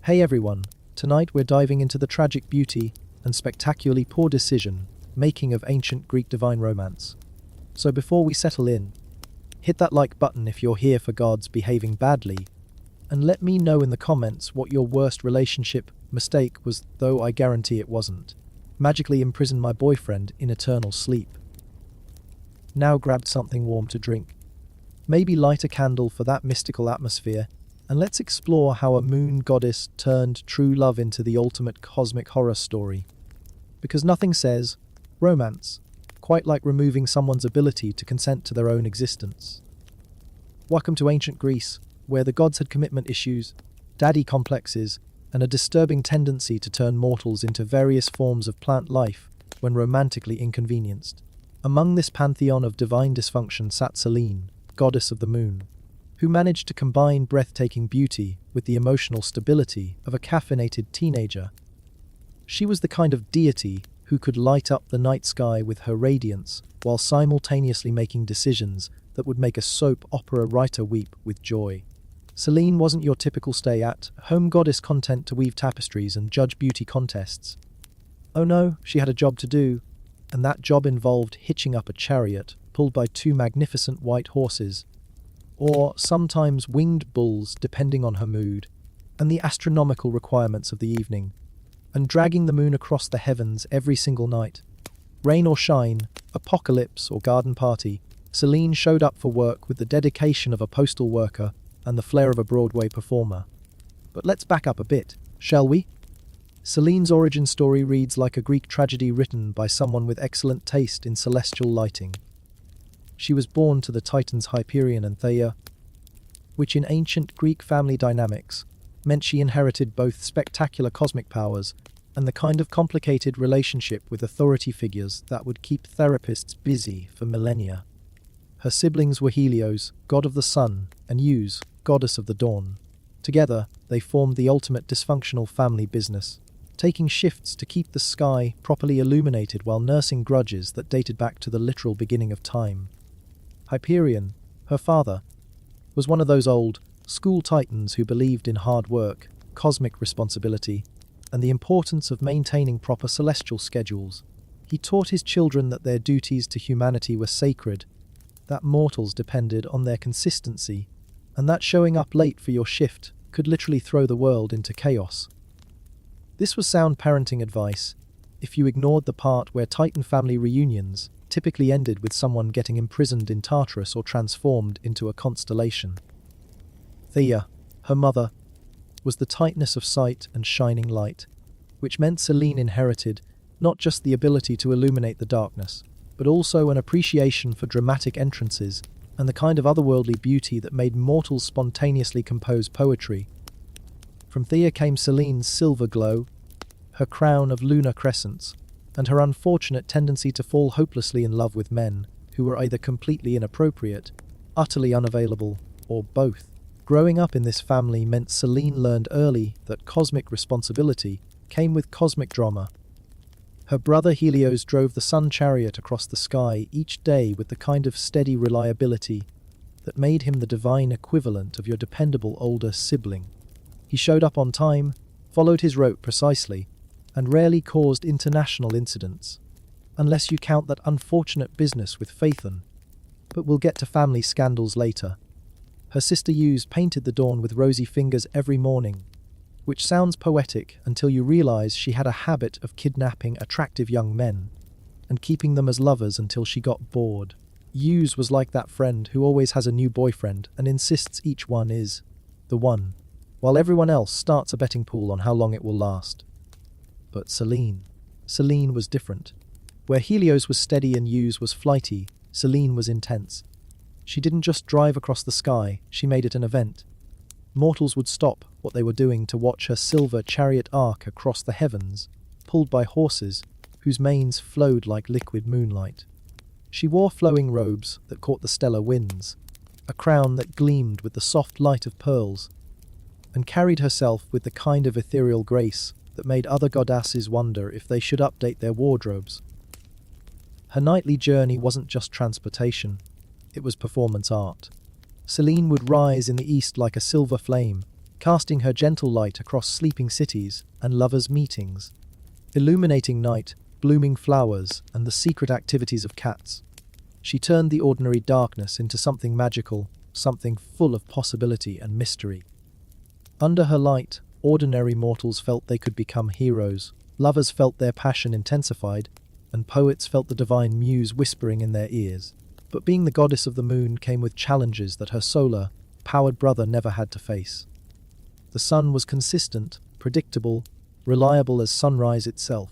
Hey everyone, tonight we're diving into the tragic beauty and spectacularly poor decision making of ancient Greek divine romance. So before we settle in, hit that like button if you're here for gods behaving badly, and let me know in the comments what your worst relationship mistake was, though I guarantee it wasn't. Magically imprison my boyfriend in eternal sleep. Now grab something warm to drink. Maybe light a candle for that mystical atmosphere, and let's explore how a moon goddess turned true love into the ultimate cosmic horror story. Because nothing says romance quite like removing someone's ability to consent to their own existence. Welcome to ancient Greece, where the gods had commitment issues, daddy complexes, and a disturbing tendency to turn mortals into various forms of plant life when romantically inconvenienced. Among this pantheon of divine dysfunction sat Selene, goddess of the moon, who managed to combine breathtaking beauty with the emotional stability of a caffeinated teenager. She was the kind of deity who could light up the night sky with her radiance while simultaneously making decisions that would make a soap opera writer weep with joy. Selene wasn't your typical stay-at-home goddess content to weave tapestries and judge beauty contests. Oh no, she had a job to do, and that job involved hitching up a chariot pulled by two magnificent white horses, or sometimes winged bulls depending on her mood and the astronomical requirements of the evening, and dragging the moon across the heavens every single night. Rain or shine, apocalypse or garden party, Selene showed up for work with the dedication of a postal worker and the flair of a Broadway performer. But let's back up a bit, shall we? Selene's origin story reads like a Greek tragedy written by someone with excellent taste in celestial lighting. She was born to the Titans Hyperion and Theia, which in ancient Greek family dynamics meant she inherited both spectacular cosmic powers and the kind of complicated relationship with authority figures that would keep therapists busy for millennia. Her siblings were Helios, god of the sun, and Eus, goddess of the dawn. Together, they formed the ultimate dysfunctional family business, taking shifts to keep the sky properly illuminated while nursing grudges that dated back to the literal beginning of time. Hyperion, her father, was one of those old, school titans who believed in hard work, cosmic responsibility, and the importance of maintaining proper celestial schedules. He taught his children that their duties to humanity were sacred, that mortals depended on their consistency, and that showing up late for your shift could literally throw the world into chaos. This was sound parenting advice, if you ignored the part where Titan family reunions typically ended with someone getting imprisoned in Tartarus or transformed into a constellation. Theia, her mother, was the tightness of sight and shining light, which meant Selene inherited not just the ability to illuminate the darkness, but also an appreciation for dramatic entrances and the kind of otherworldly beauty that made mortals spontaneously compose poetry. From Theia came Selene's silver glow, her crown of lunar crescents, and her unfortunate tendency to fall hopelessly in love with men who were either completely inappropriate, utterly unavailable, or both. Growing up in this family meant Selene learned early that cosmic responsibility came with cosmic drama. Her brother Helios drove the sun chariot across the sky each day with the kind of steady reliability that made him the divine equivalent of your dependable older sibling. He showed up on time, followed his route precisely, and rarely caused international incidents, unless you count that unfortunate business with Phaethon. But we'll get to family scandals later. Her sister Eus painted the dawn with rosy fingers every morning, which sounds poetic until you realize she had a habit of kidnapping attractive young men and keeping them as lovers until she got bored. Eus was like that friend who always has a new boyfriend and insists each one is the one, while everyone else starts a betting pool on how long it will last. But Selene was different. Where Helios was steady and Eus was flighty, Selene was intense. She didn't just drive across the sky, she made it an event. Mortals would stop what they were doing to watch her silver chariot arc across the heavens, pulled by horses whose manes flowed like liquid moonlight. She wore flowing robes that caught the stellar winds, a crown that gleamed with the soft light of pearls, and carried herself with the kind of ethereal grace that made other goddesses wonder if they should update their wardrobes. Her nightly journey wasn't just transportation, it was performance art. Selene would rise in the east like a silver flame, casting her gentle light across sleeping cities and lovers' meetings, illuminating night, blooming flowers, and the secret activities of cats. She turned the ordinary darkness into something magical, something full of possibility and mystery. Under her light, ordinary mortals felt they could become heroes, lovers felt their passion intensified, and poets felt the divine muse whispering in their ears. But being the goddess of the moon came with challenges that her solar, powered brother never had to face. The sun was consistent, predictable, reliable as sunrise itself.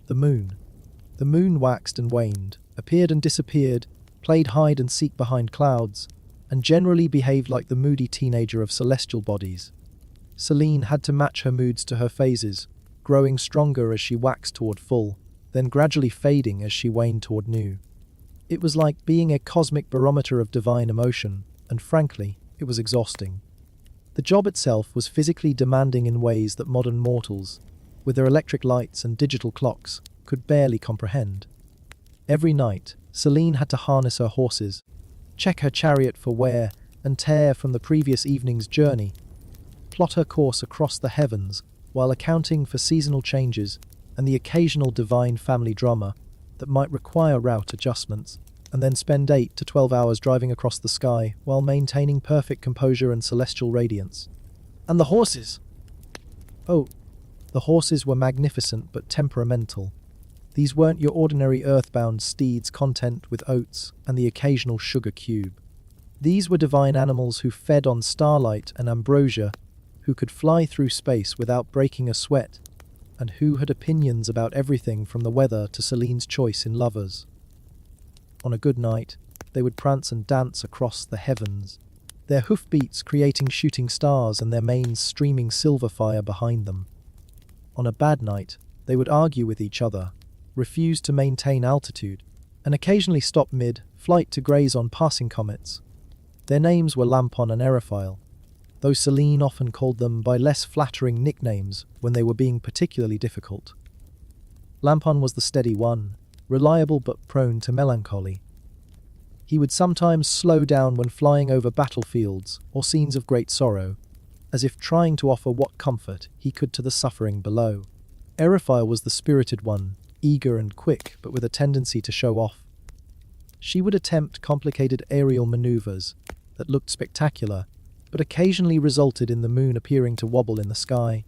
The moon waxed and waned, appeared and disappeared, played hide and seek behind clouds, and generally behaved like the moody teenager of celestial bodies. Selene had to match her moods to her phases, growing stronger as she waxed toward full, then gradually fading as she waned toward new. It was like being a cosmic barometer of divine emotion, and frankly, it was exhausting. The job itself was physically demanding in ways that modern mortals, with their electric lights and digital clocks, could barely comprehend. Every night, Selene had to harness her horses, check her chariot for wear and tear from the previous evening's journey, plot her course across the heavens while accounting for seasonal changes and the occasional divine family drama that might require route adjustments, and then spend 8 to 12 hours driving across the sky while maintaining perfect composure and celestial radiance. And the horses! Oh, the horses were magnificent but temperamental. These weren't your ordinary earthbound steeds content with oats and the occasional sugar cube. These were divine animals who fed on starlight and ambrosia, who could fly through space without breaking a sweat, and who had opinions about everything from the weather to Selene's choice in lovers. On a good night, they would prance and dance across the heavens, their hoofbeats creating shooting stars and their manes streaming silver fire behind them. On a bad night, they would argue with each other, refuse to maintain altitude, and occasionally stop mid-flight to graze on passing comets. Their names were Lampon and Erephile, though Selene often called them by less flattering nicknames when they were being particularly difficult. Lampon was the steady one, reliable but prone to melancholy. He would sometimes slow down when flying over battlefields or scenes of great sorrow, as if trying to offer what comfort he could to the suffering below. Erephile was the spirited one, eager and quick, but with a tendency to show off. She would attempt complicated aerial maneuvers that looked spectacular, but occasionally resulted in the moon appearing to wobble in the sky,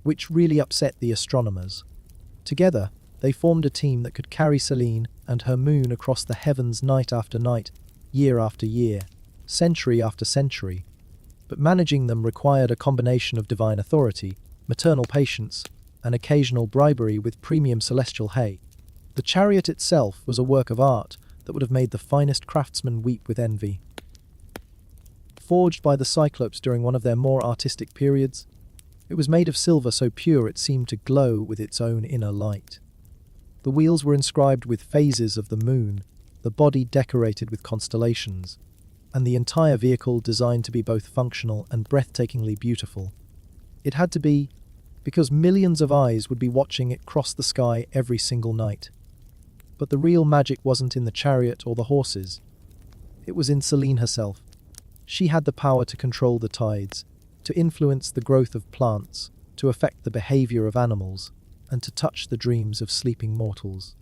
which really upset the astronomers. Together, they formed a team that could carry Selene and her moon across the heavens night after night, year after year, century after century. But managing them required a combination of divine authority, maternal patience, and occasional bribery with premium celestial hay. The chariot itself was a work of art that would have made the finest craftsman weep with envy. Forged by the Cyclopes during one of their more artistic periods, it was made of silver so pure it seemed to glow with its own inner light. The wheels were inscribed with phases of the moon, the body decorated with constellations, and the entire vehicle designed to be both functional and breathtakingly beautiful. It had to be, because millions of eyes would be watching it cross the sky every single night. But the real magic wasn't in the chariot or the horses. It was in Selene herself. She had the power to control the tides, to influence the growth of plants, to affect the behavior of animals, and to touch the dreams of sleeping mortals.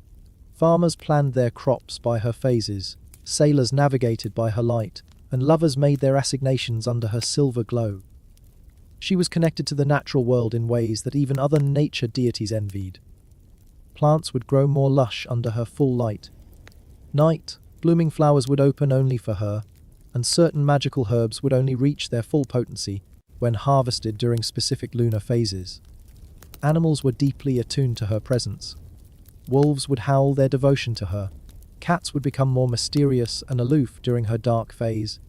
Farmers planned their crops by her phases, sailors navigated by her light, and lovers made their assignations under her silver glow. She was connected to the natural world in ways that even other nature deities envied. Plants would grow more lush under her full light. Night, blooming flowers would open only for her, and certain magical herbs would only reach their full potency when harvested during specific lunar phases. Animals were deeply attuned to her presence. Wolves would howl their devotion to her. Cats would become more mysterious and aloof during her dark phase,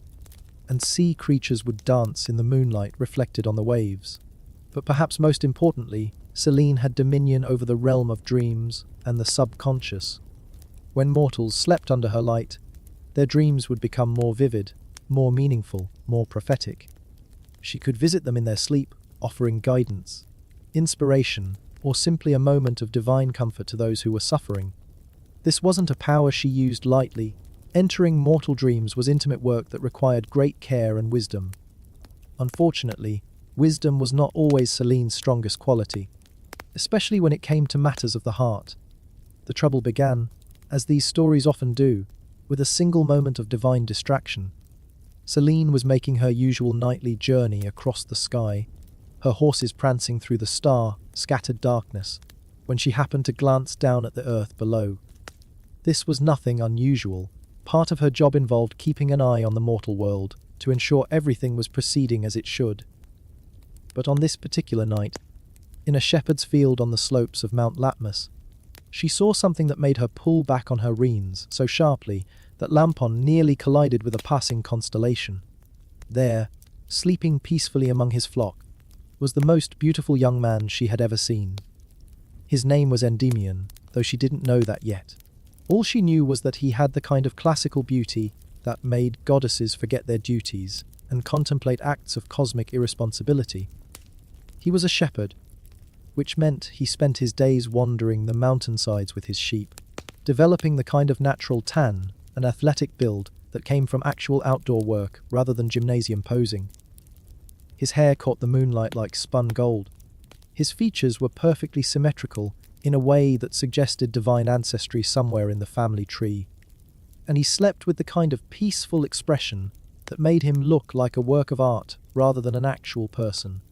and sea creatures would dance in the moonlight reflected on the waves. But perhaps most importantly, Selene had dominion over the realm of dreams and the subconscious. When mortals slept under her light, their dreams would become more vivid, more meaningful, more prophetic. She could visit them in their sleep, offering guidance, inspiration, or simply a moment of divine comfort to those who were suffering. This wasn't a power she used lightly. Entering mortal dreams was intimate work that required great care and wisdom. Unfortunately, wisdom was not always Selene's strongest quality, especially when it came to matters of the heart. The trouble began, as these stories often do, with a single moment of divine distraction. Selene was making her usual nightly journey across the sky, her horses prancing through the star-scattered darkness, when she happened to glance down at the earth below. This was nothing unusual. Part of her job involved keeping an eye on the mortal world to ensure everything was proceeding as it should. But on this particular night, in a shepherd's field on the slopes of Mount Latmus, she saw something that made her pull back on her reins so sharply that Lampon nearly collided with a passing constellation. There, sleeping peacefully among his flock, was the most beautiful young man she had ever seen. His name was Endymion, though she didn't know that yet. All she knew was that he had the kind of classical beauty that made goddesses forget their duties and contemplate acts of cosmic irresponsibility. He was a shepherd, which meant he spent his days wandering the mountainsides with his sheep, developing the kind of natural tan and athletic build that came from actual outdoor work rather than gymnasium posing. His hair caught the moonlight like spun gold. His features were perfectly symmetrical in a way that suggested divine ancestry somewhere in the family tree. And he slept with the kind of peaceful expression that made him look like a work of art rather than an actual person.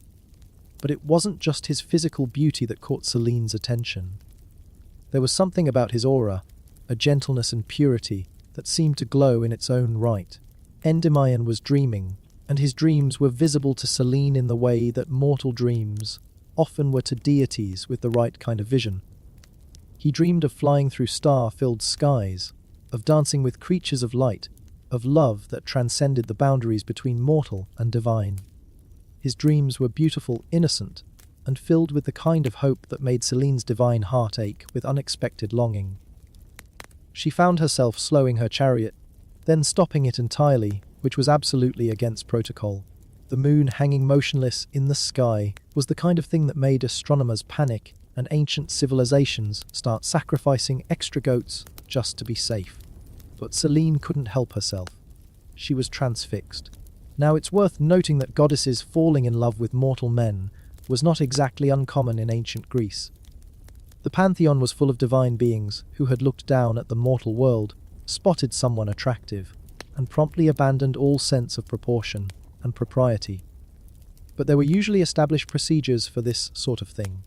But it wasn't just his physical beauty that caught Selene's attention. There was something about his aura, a gentleness and purity that seemed to glow in its own right. Endymion was dreaming, and his dreams were visible to Selene in the way that mortal dreams often were to deities with the right kind of vision. He dreamed of flying through star-filled skies, of dancing with creatures of light, of love that transcended the boundaries between mortal and divine. His dreams were beautiful, innocent, and filled with the kind of hope that made Selene's divine heart ache with unexpected longing. She found herself slowing her chariot, then stopping it entirely, which was absolutely against protocol. The moon hanging motionless in the sky was the kind of thing that made astronomers panic and ancient civilizations start sacrificing extra goats just to be safe. But Selene couldn't help herself. She was transfixed. Now it's worth noting that goddesses falling in love with mortal men was not exactly uncommon in ancient Greece. The pantheon was full of divine beings who had looked down at the mortal world, spotted someone attractive, and promptly abandoned all sense of proportion and propriety. But there were usually established procedures for this sort of thing.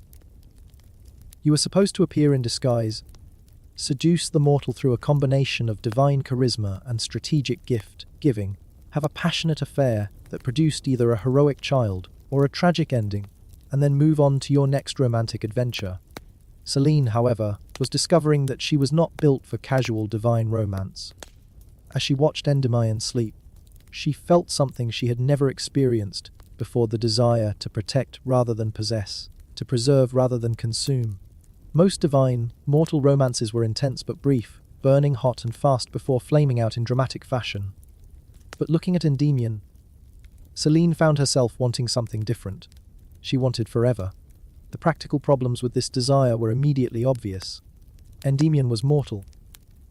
You were supposed to appear in disguise, seduce the mortal through a combination of divine charisma and strategic gift-giving, have a passionate affair that produced either a heroic child or a tragic ending, and then move on to your next romantic adventure. Selene, however, was discovering that she was not built for casual divine romance. As she watched Endymion sleep, she felt something she had never experienced before: the desire to protect rather than possess, to preserve rather than consume. Most divine, mortal romances were intense but brief, burning hot and fast before flaming out in dramatic fashion. But looking at Endymion, Selene found herself wanting something different. She wanted forever. The practical problems with this desire were immediately obvious. Endymion was mortal,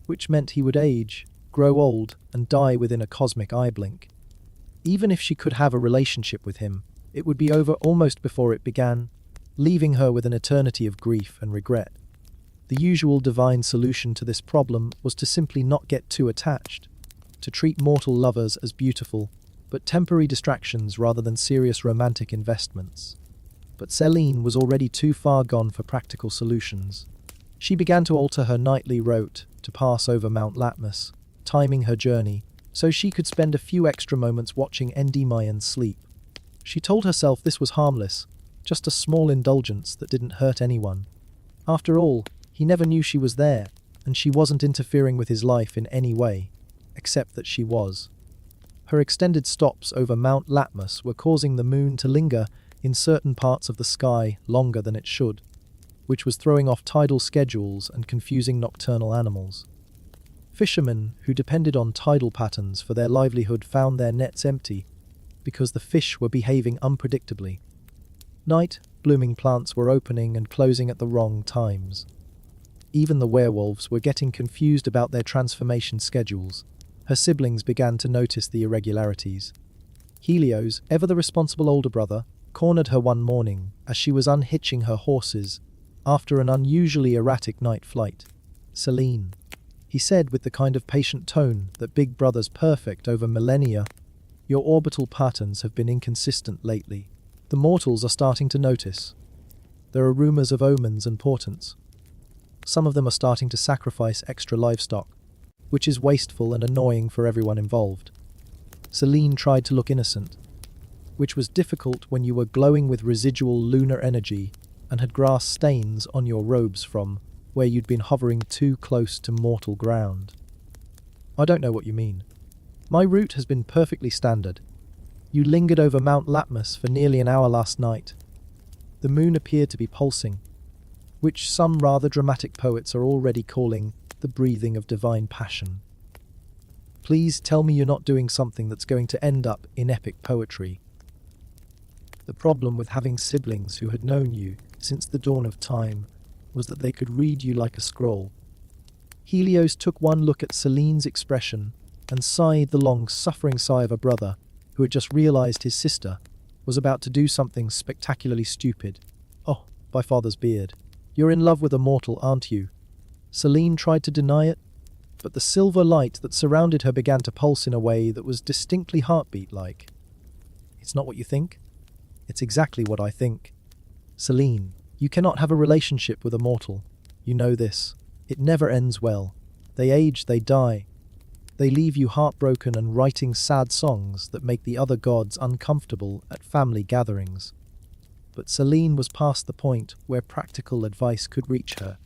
which meant he would age, grow old, and die within a cosmic eye blink. Even if she could have a relationship with him, it would be over almost before it began, leaving her with an eternity of grief and regret. The usual divine solution to this problem was to simply not get too attached, to treat mortal lovers as beautiful, but temporary distractions rather than serious romantic investments. But Selene was already too far gone for practical solutions. She began to alter her nightly route to pass over Mount Latmus, timing her journey so she could spend a few extra moments watching Endymion sleep. She told herself this was harmless, just a small indulgence that didn't hurt anyone. After all, he never knew she was there, and she wasn't interfering with his life in any way, except that she was. Her extended stops over Mount Latmus were causing the moon to linger in certain parts of the sky longer than it should, which was throwing off tidal schedules and confusing nocturnal animals. Fishermen who depended on tidal patterns for their livelihood found their nets empty because the fish were behaving unpredictably. Night, blooming plants were opening and closing at the wrong times. Even the werewolves were getting confused about their transformation schedules. Her siblings began to notice the irregularities. Helios, ever the responsible older brother, cornered her one morning as she was unhitching her horses after an unusually erratic night flight. "Selena," he said with the kind of patient tone that Big Brother's perfect over millennia, "your orbital patterns have been inconsistent lately. The mortals are starting to notice. There are rumors of omens and portents. Some of them are starting to sacrifice extra livestock, which is wasteful and annoying for everyone involved." Selena tried to look innocent, which was difficult when you were glowing with residual lunar energy and had grass stains on your robes from where you'd been hovering too close to mortal ground. "I don't know what you mean. My route has been perfectly standard. You lingered over Mount Latmus for nearly an hour last night. The moon appeared to be pulsing, which some rather dramatic poets are already calling the breathing of divine passion. Please tell me you're not doing something that's going to end up in epic poetry." The problem with having siblings who had known you since the dawn of time was that they could read you like a scroll. Helios took one look at Selene's expression and sighed the long, suffering sigh of a brother who had just realized his sister was about to do something spectacularly stupid. "Oh, by father's beard. You're in love with a mortal, aren't you?" Selena tried to deny it, but the silver light that surrounded her began to pulse in a way that was distinctly heartbeat-like. "It's not what you think? It's exactly what I think. Selena, you cannot have a relationship with a mortal. You know this. It never ends well. They age, they die. They leave you heartbroken and writing sad songs that make the other gods uncomfortable at family gatherings." But Selena was past the point where practical advice could reach her.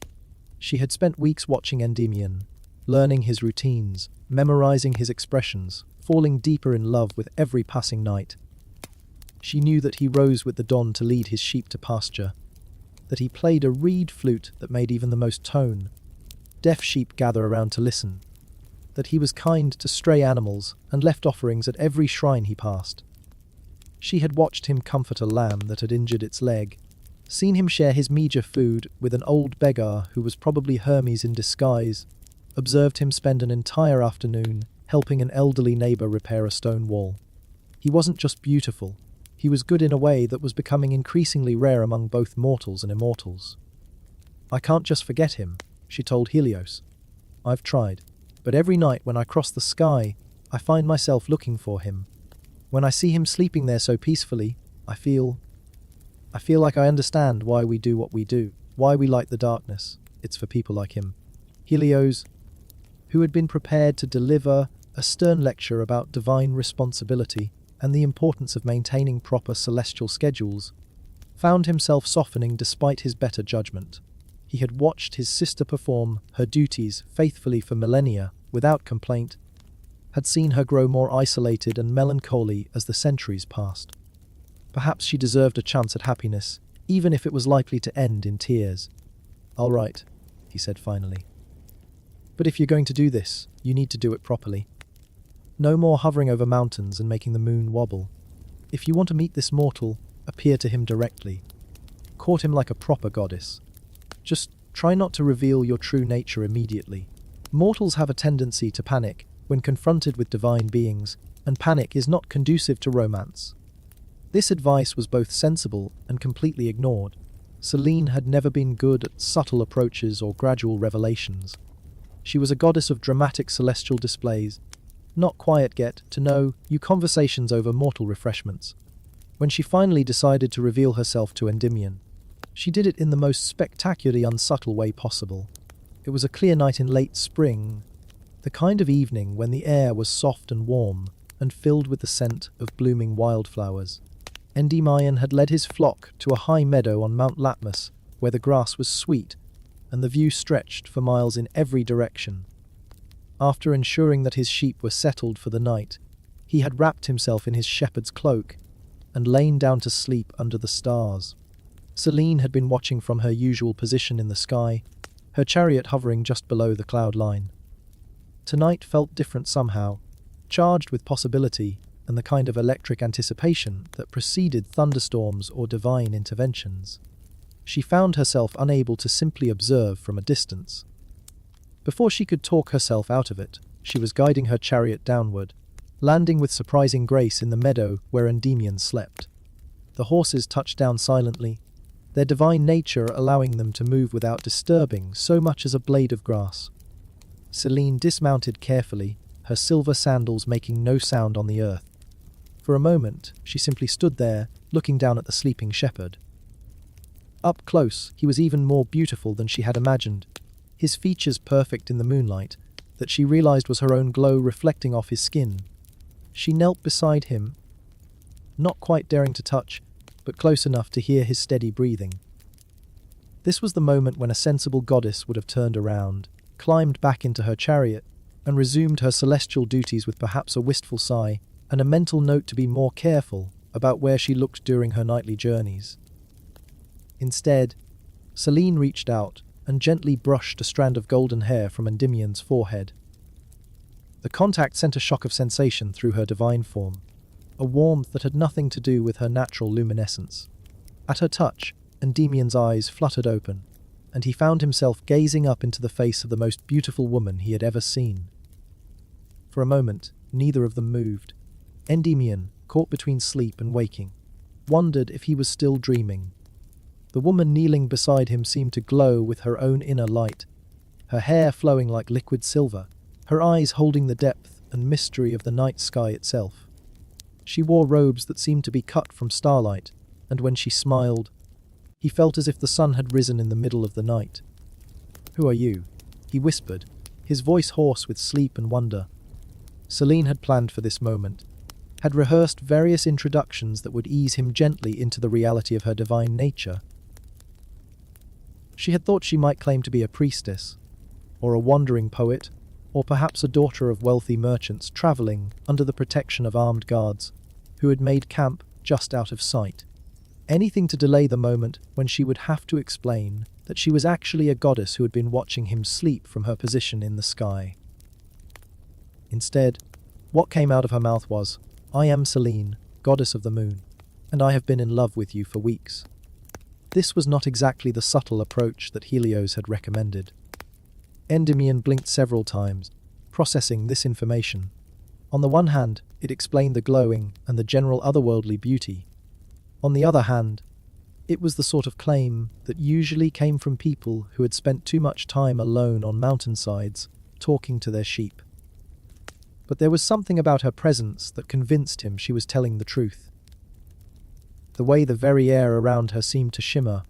She had spent weeks watching Endymion, learning his routines, memorizing his expressions, falling deeper in love with every passing night. She knew that he rose with the dawn to lead his sheep to pasture, that he played a reed flute that made even the most deaf sheep gather around to listen, that he was kind to stray animals and left offerings at every shrine he passed. She had watched him comfort a lamb that had injured its leg, seen him share his meager food with an old beggar who was probably Hermes in disguise, observed him spend an entire afternoon helping an elderly neighbor repair a stone wall. He wasn't just beautiful, he was good in a way that was becoming increasingly rare among both mortals and immortals. "I can't just forget him," she told Helios. "I've tried, but every night when I cross the sky, I find myself looking for him. When I see him sleeping there so peacefully, I feel like I understand why we do what we do, why we light the darkness. It's for people like him." Helios, who had been prepared to deliver a stern lecture about divine responsibility and the importance of maintaining proper celestial schedules, found himself softening despite his better judgment. He had watched his sister perform her duties faithfully for millennia without complaint, had seen her grow more isolated and melancholy as the centuries passed. Perhaps she deserved a chance at happiness, even if it was likely to end in tears. "All right," he said finally. "But if you're going to do this, you need to do it properly. No more hovering over mountains and making the moon wobble. If you want to meet this mortal, appear to him directly. Court him like a proper goddess. Just try not to reveal your true nature immediately. Mortals have a tendency to panic when confronted with divine beings, and panic is not conducive to romance." This advice was both sensible and completely ignored. Selena had never been good at subtle approaches or gradual revelations. She was a goddess of dramatic celestial displays, not quiet get-to-know-you conversations over mortal refreshments. When she finally decided to reveal herself to Endymion, she did it in the most spectacularly unsubtle way possible. It was a clear night in late spring, the kind of evening when the air was soft and warm and filled with the scent of blooming wildflowers. Endymion had led his flock to a high meadow on Mount Latmus where the grass was sweet and the view stretched for miles in every direction. After ensuring that his sheep were settled for the night, he had wrapped himself in his shepherd's cloak and lain down to sleep under the stars. Selena had been watching from her usual position in the sky, her chariot hovering just below the cloud line. Tonight felt different somehow, charged with possibility and the kind of electric anticipation that preceded thunderstorms or divine interventions. She found herself unable to simply observe from a distance. Before she could talk herself out of it, she was guiding her chariot downward, landing with surprising grace in the meadow where Endymion slept. The horses touched down silently, their divine nature allowing them to move without disturbing so much as a blade of grass. Selena dismounted carefully, her silver sandals making no sound on the earth. For a moment, she simply stood there, looking down at the sleeping shepherd. Up close, he was even more beautiful than she had imagined, his features perfect in the moonlight, that she realized was her own glow reflecting off his skin. She knelt beside him, not quite daring to touch, but close enough to hear his steady breathing. This was the moment when a sensible goddess would have turned around, climbed back into her chariot, and resumed her celestial duties with perhaps a wistful sigh and a mental note to be more careful about where she looked during her nightly journeys. Instead, Selena reached out and gently brushed a strand of golden hair from Endymion's forehead. The contact sent a shock of sensation through her divine form, a warmth that had nothing to do with her natural luminescence. At her touch, Endymion's eyes fluttered open, and he found himself gazing up into the face of the most beautiful woman he had ever seen. For a moment, neither of them moved. Endymion, caught between sleep and waking, wondered if he was still dreaming. The woman kneeling beside him seemed to glow with her own inner light, her hair flowing like liquid silver, her eyes holding the depth and mystery of the night sky itself. She wore robes that seemed to be cut from starlight, and when she smiled, he felt as if the sun had risen in the middle of the night. "Who are you?" he whispered, his voice hoarse with sleep and wonder. Selena had planned for this moment, had rehearsed various introductions that would ease him gently into the reality of her divine nature. She had thought she might claim to be a priestess, or a wandering poet, or perhaps a daughter of wealthy merchants traveling under the protection of armed guards, who had made camp just out of sight. Anything to delay the moment when she would have to explain that she was actually a goddess who had been watching him sleep from her position in the sky. Instead, what came out of her mouth was, "I am Selena, goddess of the moon, and I have been in love with you for weeks." This was not exactly the subtle approach that Helios had recommended. Endymion blinked several times, processing this information. On the one hand, it explained the glowing and the general otherworldly beauty. On the other hand, it was the sort of claim that usually came from people who had spent too much time alone on mountainsides, talking to their sheep. But there was something about her presence that convinced him she was telling the truth. The way the very air around her seemed to shimmer,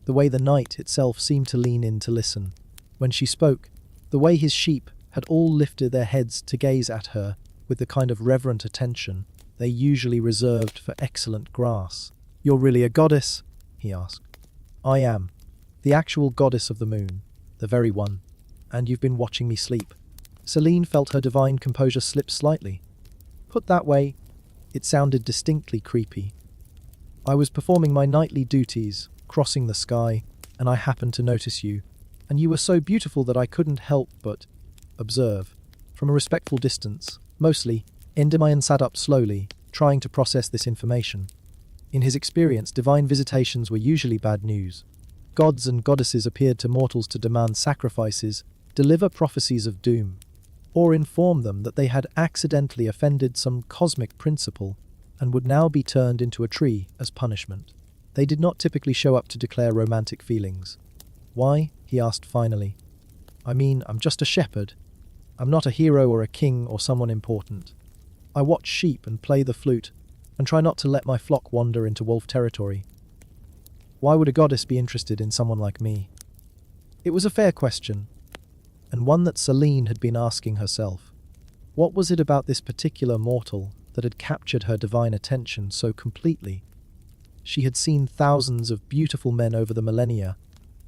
the way the night itself seemed to lean in to listen. When she spoke, the way his sheep had all lifted their heads to gaze at her with the kind of reverent attention they usually reserved for excellent grass. "You're really a goddess?" he asked. "I am. The actual goddess of the moon. The very one. And you've been watching me sleep." Selena felt her divine composure slip slightly. Put that way, it sounded distinctly creepy. "I was performing my nightly duties, crossing the sky, and I happened to notice you. And you were so beautiful that I couldn't help but observe. From a respectful distance, mostly, Endymion sat up slowly, trying to process this information. In his experience, divine visitations were usually bad news. Gods and goddesses appeared to mortals to demand sacrifices, deliver prophecies of doom, or inform them that they had accidentally offended some cosmic principle and would now be turned into a tree as punishment. They did not typically show up to declare romantic feelings. "Why?" he asked finally. "I mean, I'm just a shepherd. I'm not a hero or a king or someone important. I watch sheep and play the flute and try not to let my flock wander into wolf territory. Why would a goddess be interested in someone like me?" It was a fair question, and one that Selena had been asking herself. What was it about this particular mortal that had captured her divine attention so completely? She had seen thousands of beautiful men over the millennia,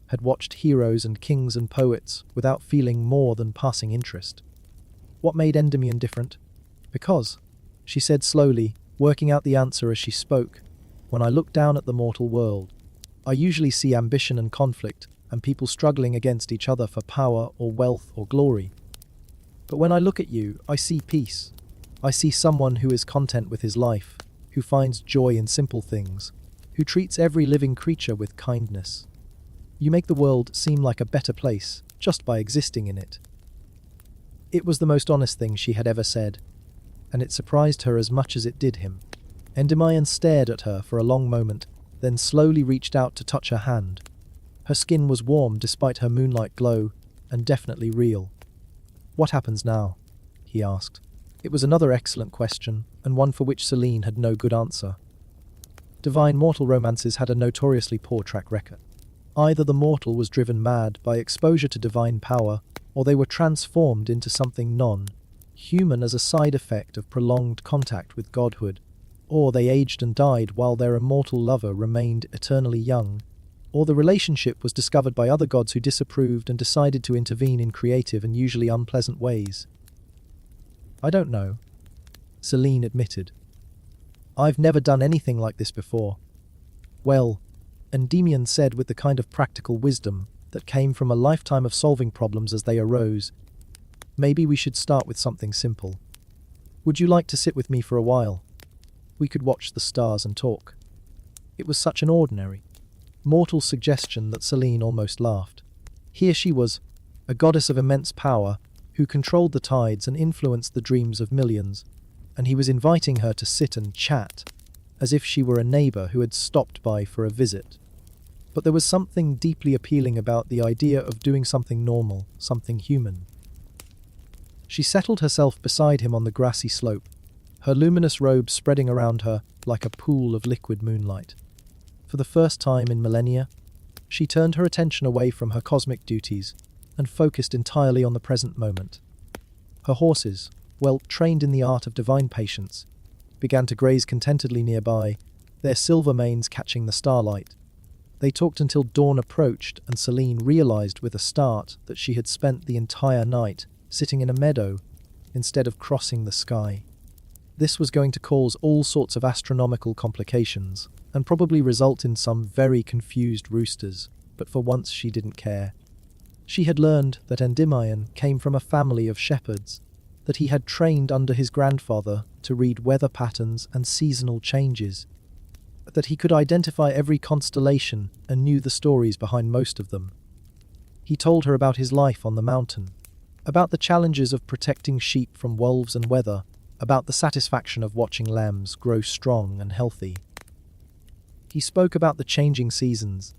had watched heroes and kings and poets without feeling more than passing interest. What made Endymion different? "Because," she said slowly, working out the answer as she spoke, "when I look down at the mortal world, I usually see ambition and conflict, and people struggling against each other for power or wealth or glory. But when I look at you, I see peace. I see someone who is content with his life, who finds joy in simple things, who treats every living creature with kindness. You make the world seem like a better place just by existing in it." It was the most honest thing she had ever said, and it surprised her as much as it did him. Endymion stared at her for a long moment, then slowly reached out to touch her hand. Her skin was warm despite her moonlight glow, and definitely real. "What happens now?" he asked. It was another excellent question, and one for which Selene had no good answer. Divine mortal romances had a notoriously poor track record. Either the mortal was driven mad by exposure to divine power, or they were transformed into something non-human as a side effect of prolonged contact with godhood, or they aged and died while their immortal lover remained eternally young, or the relationship was discovered by other gods who disapproved and decided to intervene in creative and usually unpleasant ways. "I don't know," Selene admitted. "I've never done anything like this before." "Well," Endymion said with the kind of practical wisdom that came from a lifetime of solving problems as they arose, "maybe we should start with something simple. Would you like to sit with me for a while? We could watch the stars and talk." It was such an ordinary, mortal suggestion that Selene almost laughed. Here she was, a goddess of immense power, who controlled the tides and influenced the dreams of millions, and he was inviting her to sit and chat, as if she were a neighbor who had stopped by for a visit. But there was something deeply appealing about the idea of doing something normal, something human. She settled herself beside him on the grassy slope, her luminous robe spreading around her like a pool of liquid moonlight. For the first time in millennia, she turned her attention away from her cosmic duties and focused entirely on the present moment. Her horses, well trained in the art of divine patience, began to graze contentedly nearby, their silver manes catching the starlight. They talked until dawn approached, and Selene realized with a start that she had spent the entire night sitting in a meadow instead of crossing the sky. This was going to cause all sorts of astronomical complications, and probably result in some very confused roosters, but for once she didn't care. She had learned that Endymion came from a family of shepherds, that he had trained under his grandfather to read weather patterns and seasonal changes, that he could identify every constellation and knew the stories behind most of them. He told her about his life on the mountain, about the challenges of protecting sheep from wolves and weather, about the satisfaction of watching lambs grow strong and healthy. He spoke about the changing seasons,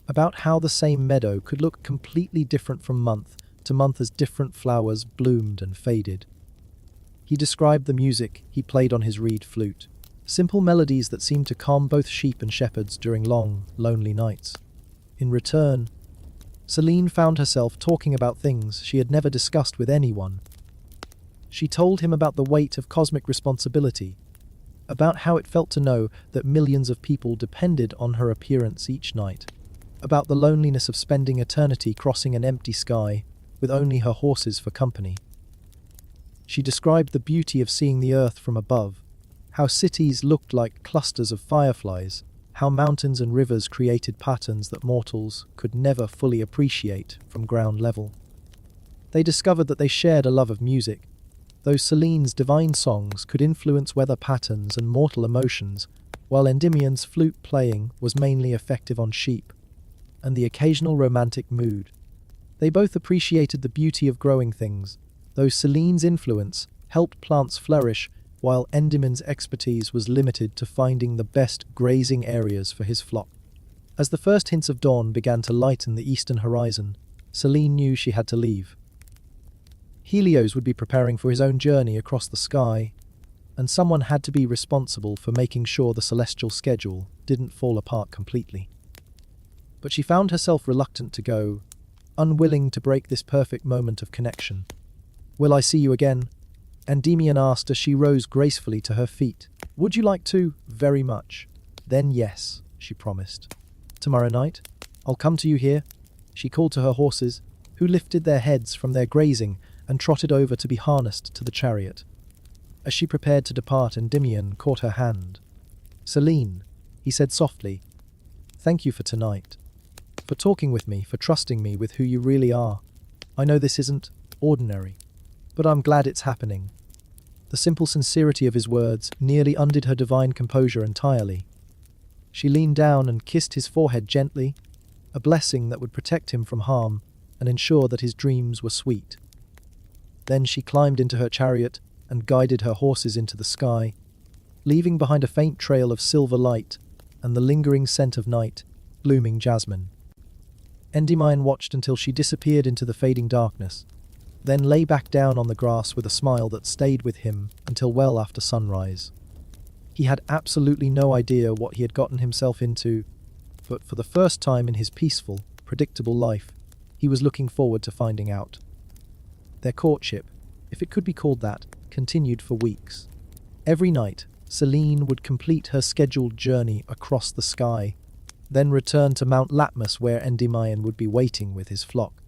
about how the same meadow could look completely different from month to month as different flowers bloomed and faded. He described the music he played on his reed flute, simple melodies that seemed to calm both sheep and shepherds during long, lonely nights. In return, Selene found herself talking about things she had never discussed with anyone. She told him about the weight of cosmic responsibility, about how it felt to know that millions of people depended on her appearance each night, about the loneliness of spending eternity crossing an empty sky with only her horses for company. She described the beauty of seeing the earth from above, how cities looked like clusters of fireflies, how mountains and rivers created patterns that mortals could never fully appreciate from ground level. They discovered that they shared a love of music, though Selene's divine songs could influence weather patterns and mortal emotions, while Endymion's flute playing was mainly effective on sheep, and the occasional romantic mood. They both appreciated the beauty of growing things, though Selene's influence helped plants flourish, while Endymion's expertise was limited to finding the best grazing areas for his flock. As the first hints of dawn began to lighten the eastern horizon, Selene knew she had to leave. Helios would be preparing for his own journey across the sky, and someone had to be responsible for making sure the celestial schedule didn't fall apart completely. But she found herself reluctant to go, unwilling to break this perfect moment of connection. "Will I see you again?" Endymion asked as she rose gracefully to her feet. "Would you like to?" "Very much." "Then yes," she promised. "Tomorrow night? I'll come to you here." She called to her horses, who lifted their heads from their grazing and trotted over to be harnessed to the chariot. As she prepared to depart, Endymion caught her hand. "Selene," he said softly, "thank you for tonight, for talking with me, for trusting me with who you really are. I know this isn't ordinary, but I'm glad it's happening." The simple sincerity of his words nearly undid her divine composure entirely. She leaned down and kissed his forehead gently, a blessing that would protect him from harm and ensure that his dreams were sweet. Then she climbed into her chariot and guided her horses into the sky. leaving behind a faint trail of silver light and the lingering scent of night, blooming jasmine. Endymion watched until she disappeared into the fading darkness, then lay back down on the grass with a smile that stayed with him until well after sunrise. He had absolutely no idea what he had gotten himself into, but for the first time in his peaceful, predictable life, he was looking forward to finding out. Their courtship, if it could be called that, continued for weeks. Every night, Selene would complete her scheduled journey across the sky, then return to Mount Latmus where Endymion would be waiting with his flock.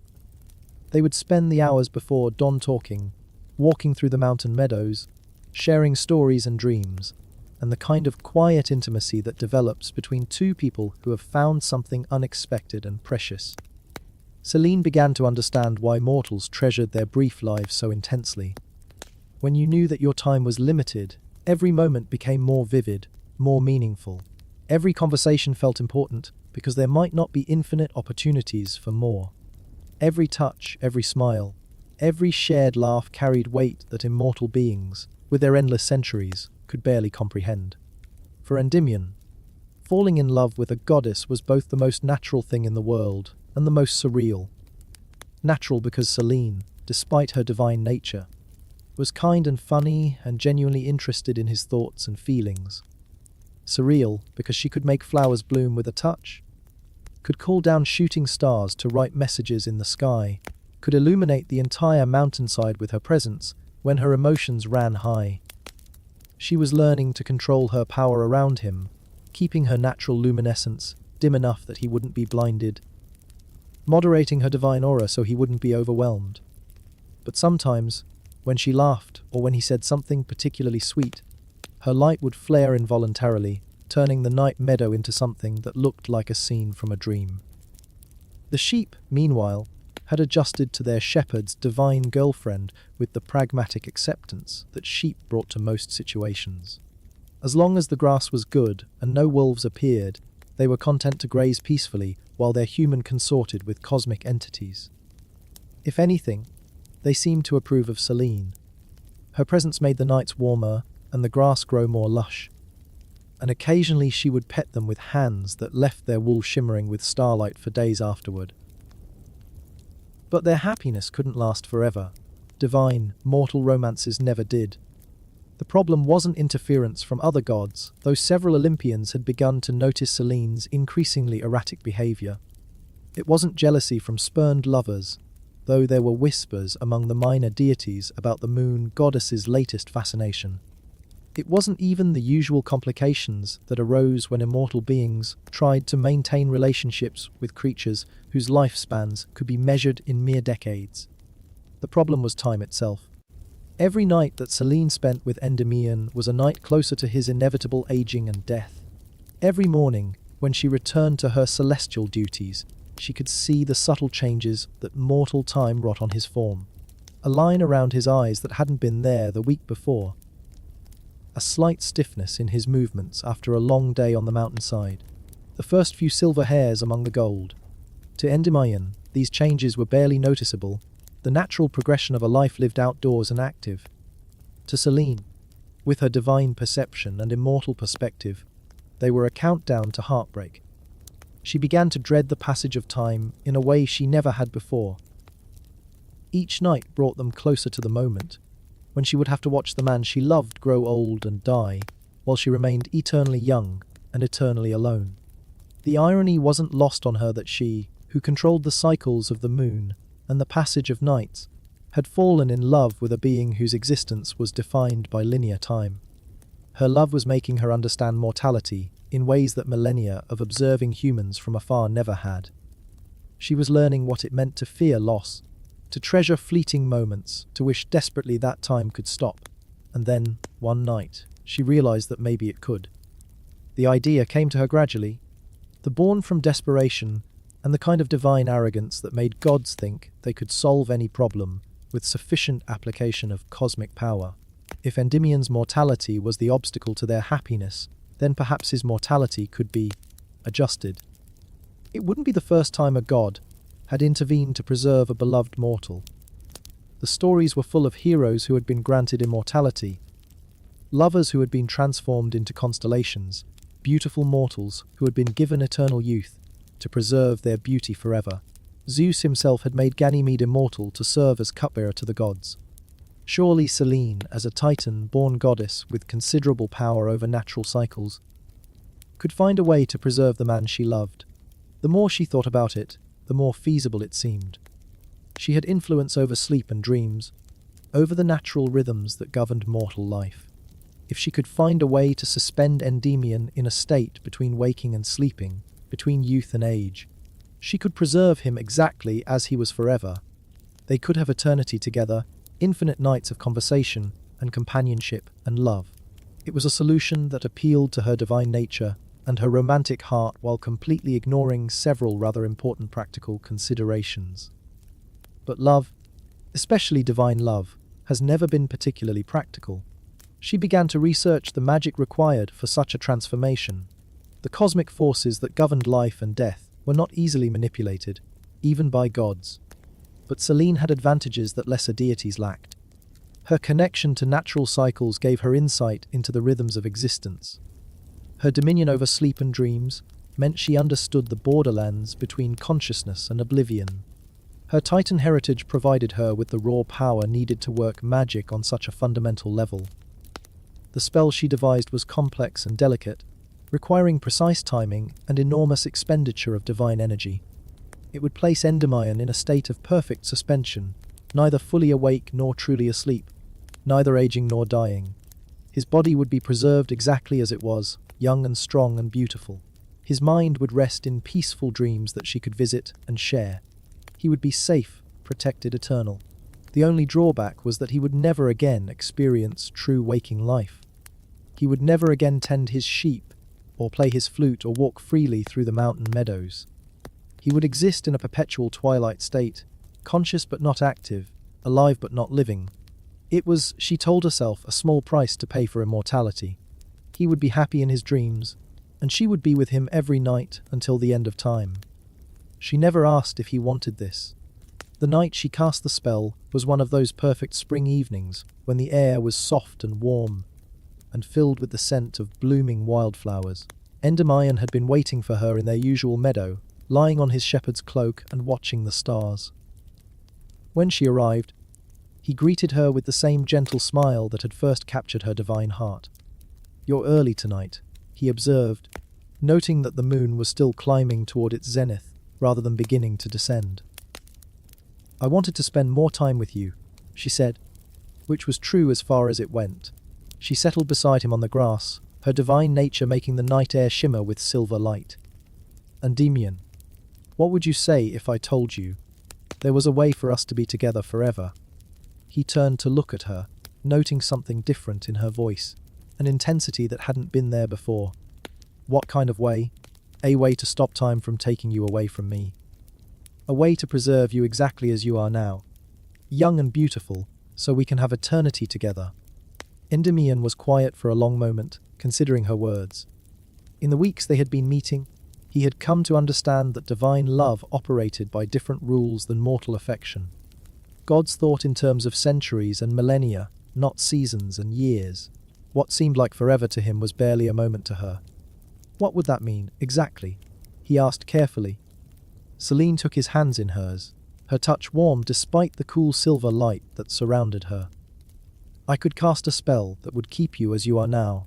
They would spend the hours before dawn talking, walking through the mountain meadows, sharing stories and dreams, and the kind of quiet intimacy that develops between two people who have found something unexpected and precious. Selene began to understand why mortals treasured their brief lives so intensely. When you knew that your time was limited, every moment became more vivid, more meaningful. Every conversation felt important because there might not be infinite opportunities for more. Every touch, every smile, every shared laugh carried weight that immortal beings, with their endless centuries, could barely comprehend. For Endymion, falling in love with a goddess was both the most natural thing in the world and the most surreal. Natural because Selene, despite her divine nature, was kind and funny and genuinely interested in his thoughts and feelings. Surreal because she could make flowers bloom with a touch, could call down shooting stars to write messages in the sky, could illuminate the entire mountainside with her presence when her emotions ran high. She was learning to control her power around him, keeping her natural luminescence dim enough that he wouldn't be blinded, moderating her divine aura so he wouldn't be overwhelmed. But sometimes, when she laughed or when he said something particularly sweet, her light would flare involuntarily, turning the night meadow into something that looked like a scene from a dream. The sheep, meanwhile, had adjusted to their shepherd's divine girlfriend with the pragmatic acceptance that sheep brought to most situations. As long as the grass was good and no wolves appeared, they were content to graze peacefully while their human consorted with cosmic entities. If anything, they seemed to approve of Selene. Her presence made the nights warmer and the grass grow more lush, and occasionally she would pet them with hands that left their wool shimmering with starlight for days afterward. But their happiness couldn't last forever. Divine, mortal romances never did. The problem wasn't interference from other gods, though several Olympians had begun to notice Selene's increasingly erratic behavior. It wasn't jealousy from spurned lovers, though there were whispers among the minor deities about the moon goddess's latest fascination. It wasn't even the usual complications that arose when immortal beings tried to maintain relationships with creatures whose lifespans could be measured in mere decades. The problem was time itself. Every night that Selene spent with Endymion was a night closer to his inevitable aging and death. Every morning, when she returned to her celestial duties, she could see the subtle changes that mortal time wrought on his form. A line around his eyes that hadn't been there the week before. A slight stiffness in his movements after a long day on the mountainside. The first few silver hairs among the gold. To Endymion, these changes were barely noticeable, the natural progression of a life lived outdoors and active. To Selene, with her divine perception and immortal perspective, they were a countdown to heartbreak. She began to dread the passage of time in a way she never had before. Each night brought them closer to the moment, when she would have to watch the man she loved grow old and die, while she remained eternally young and eternally alone. The irony wasn't lost on her that she, who controlled the cycles of the moon and the passage of nights, had fallen in love with a being whose existence was defined by linear time. Her love was making her understand mortality in ways that millennia of observing humans from afar never had. She was learning what it meant to fear loss, to treasure fleeting moments, to wish desperately that time could stop. And then, one night, she realized that maybe it could. The idea came to her gradually, born from desperation and the kind of divine arrogance that made gods think they could solve any problem with sufficient application of cosmic power. If Endymion's mortality was the obstacle to their happiness, then perhaps his mortality could be adjusted. It wouldn't be the first time a god had intervened to preserve a beloved mortal. The stories were full of heroes who had been granted immortality, Lovers who had been transformed into constellations, beautiful mortals who had been given eternal youth to preserve their beauty forever. Zeus himself had made Ganymede immortal to serve as cupbearer to the gods. Surely Selene, as a Titan-born goddess with considerable power over natural cycles, could find a way to preserve the man she loved. The more she thought about it, the more feasible it seemed. She had influence over sleep and dreams, over the natural rhythms that governed mortal life. If she could find a way to suspend Endymion in a state between waking and sleeping, between youth and age, she could preserve him exactly as he was forever. They could have eternity together, infinite nights of conversation and companionship and love. It was a solution that appealed to her divine nature and her romantic heart while completely ignoring several rather important practical considerations. But love, especially divine love, has never been particularly practical. She began to research the magic required for such a transformation. The cosmic forces that governed life and death were not easily manipulated, even by gods. But Selene had advantages that lesser deities lacked. Her connection to natural cycles gave her insight into the rhythms of existence. Her dominion over sleep and dreams meant she understood the borderlands between consciousness and oblivion. Her Titan heritage provided her with the raw power needed to work magic on such a fundamental level. The spell she devised was complex and delicate, requiring precise timing and enormous expenditure of divine energy. It would place Endymion in a state of perfect suspension, neither fully awake nor truly asleep, neither aging nor dying. His body would be preserved exactly as it was, young and strong and beautiful. His mind would rest in peaceful dreams that she could visit and share. He would be safe, protected, eternal. The only drawback was that he would never again experience true waking life. He would never again tend his sheep, or play his flute, or walk freely through the mountain meadows. He would exist in a perpetual twilight state, conscious but not active, alive but not living. It was, she told herself, a small price to pay for immortality. He would be happy in his dreams, and she would be with him every night until the end of time. She never asked if he wanted this. The night she cast the spell was one of those perfect spring evenings when the air was soft and warm and filled with the scent of blooming wildflowers. Endymion had been waiting for her in their usual meadow, lying on his shepherd's cloak and watching the stars. When she arrived, he greeted her with the same gentle smile that had first captured her divine heart. "You're early tonight," he observed, noting that the moon was still climbing toward its zenith rather than beginning to descend. "I wanted to spend more time with you," she said, which was true as far as it went. She settled beside him on the grass, her divine nature making the night air shimmer with silver light. "Endymion, what would you say if I told you there was a way for us to be together forever?" He turned to look at her, noting something different in her voice, an intensity that hadn't been there before. "What kind of way?" "A way to stop time from taking you away from me. A way to preserve you exactly as you are now, young and beautiful, so we can have eternity together." Endymion was quiet for a long moment, considering her words. In the weeks they had been meeting, he had come to understand that divine love operated by different rules than mortal affection. Gods thought in terms of centuries and millennia, not seasons and years. What seemed like forever to him was barely a moment to her. "What would that mean, exactly?" he asked carefully. Selene took his hands in hers, her touch warm despite the cool silver light that surrounded her. "I could cast a spell that would keep you as you are now.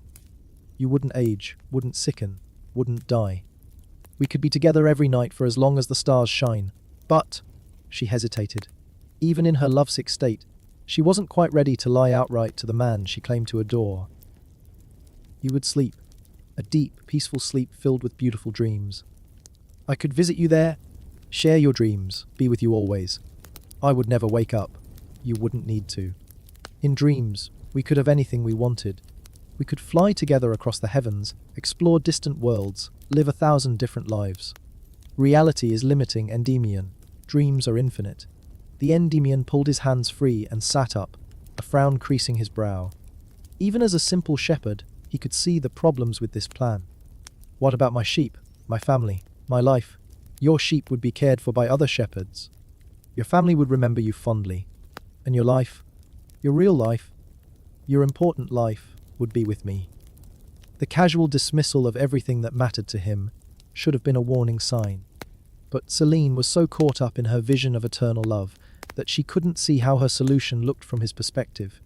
You wouldn't age, wouldn't sicken, wouldn't die. We could be together every night for as long as the stars shine. But," she hesitated, even in her lovesick state, she wasn't quite ready to lie outright to the man she claimed to adore. "You would sleep, a deep, peaceful sleep filled with beautiful dreams. I could visit you there, share your dreams, be with you always. I would never wake up. You wouldn't need to. In dreams, we could have anything we wanted. We could fly together across the heavens, explore distant worlds, live 1,000 different lives. Reality is limiting, Endymion. Dreams are infinite." The Endymion pulled his hands free and sat up, a frown creasing his brow. Even as a simple shepherd, he could see the problems with this plan. "What about my sheep, my family, my life? Your sheep would be cared for by other shepherds. Your family would remember you fondly. And your life? Your real life? Your important life? would be with me. The casual dismissal of everything that mattered to him should have been a warning sign. But Selene was so caught up in her vision of eternal love that she couldn't see how her solution looked from his perspective.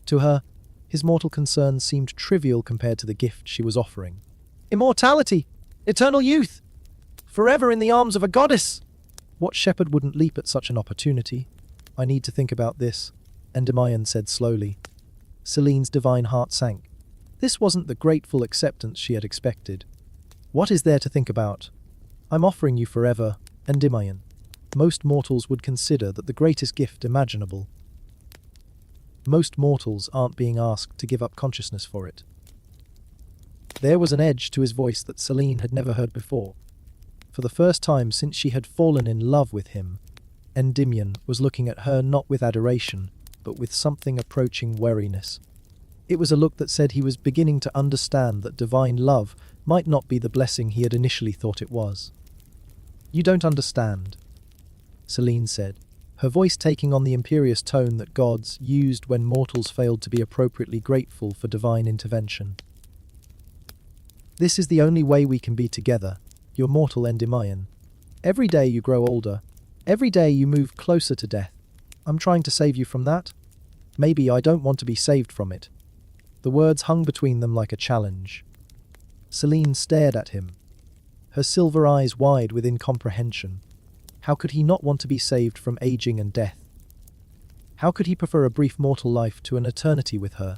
To her, his mortal concerns seemed trivial compared to the gift she was offering. Immortality! Eternal youth! Forever in the arms of a goddess! What shepherd wouldn't leap at such an opportunity? I need to think about this, Endymion said slowly. Selene's divine heart sank. This wasn't the grateful acceptance she had expected. What is there to think about? I'm offering you forever, Endymion. Most mortals would consider that the greatest gift imaginable. Most mortals aren't being asked to give up consciousness for it. There was an edge to his voice that Selene had never heard before. For the first time since she had fallen in love with him, Endymion was looking at her not with adoration, but with something approaching wariness. It was a look that said he was beginning to understand that divine love might not be the blessing he had initially thought it was. You don't understand, Selene said, her voice taking on the imperious tone that gods used when mortals failed to be appropriately grateful for divine intervention. This is the only way we can be together, your mortal Endymion. Every day you grow older. Every day you move closer to death. I'm trying to save you from that. Maybe I don't want to be saved from it. The words hung between them like a challenge. Selene stared at him, her silver eyes wide with incomprehension. How could he not want to be saved from aging and death? How could he prefer a brief mortal life to an eternity with her?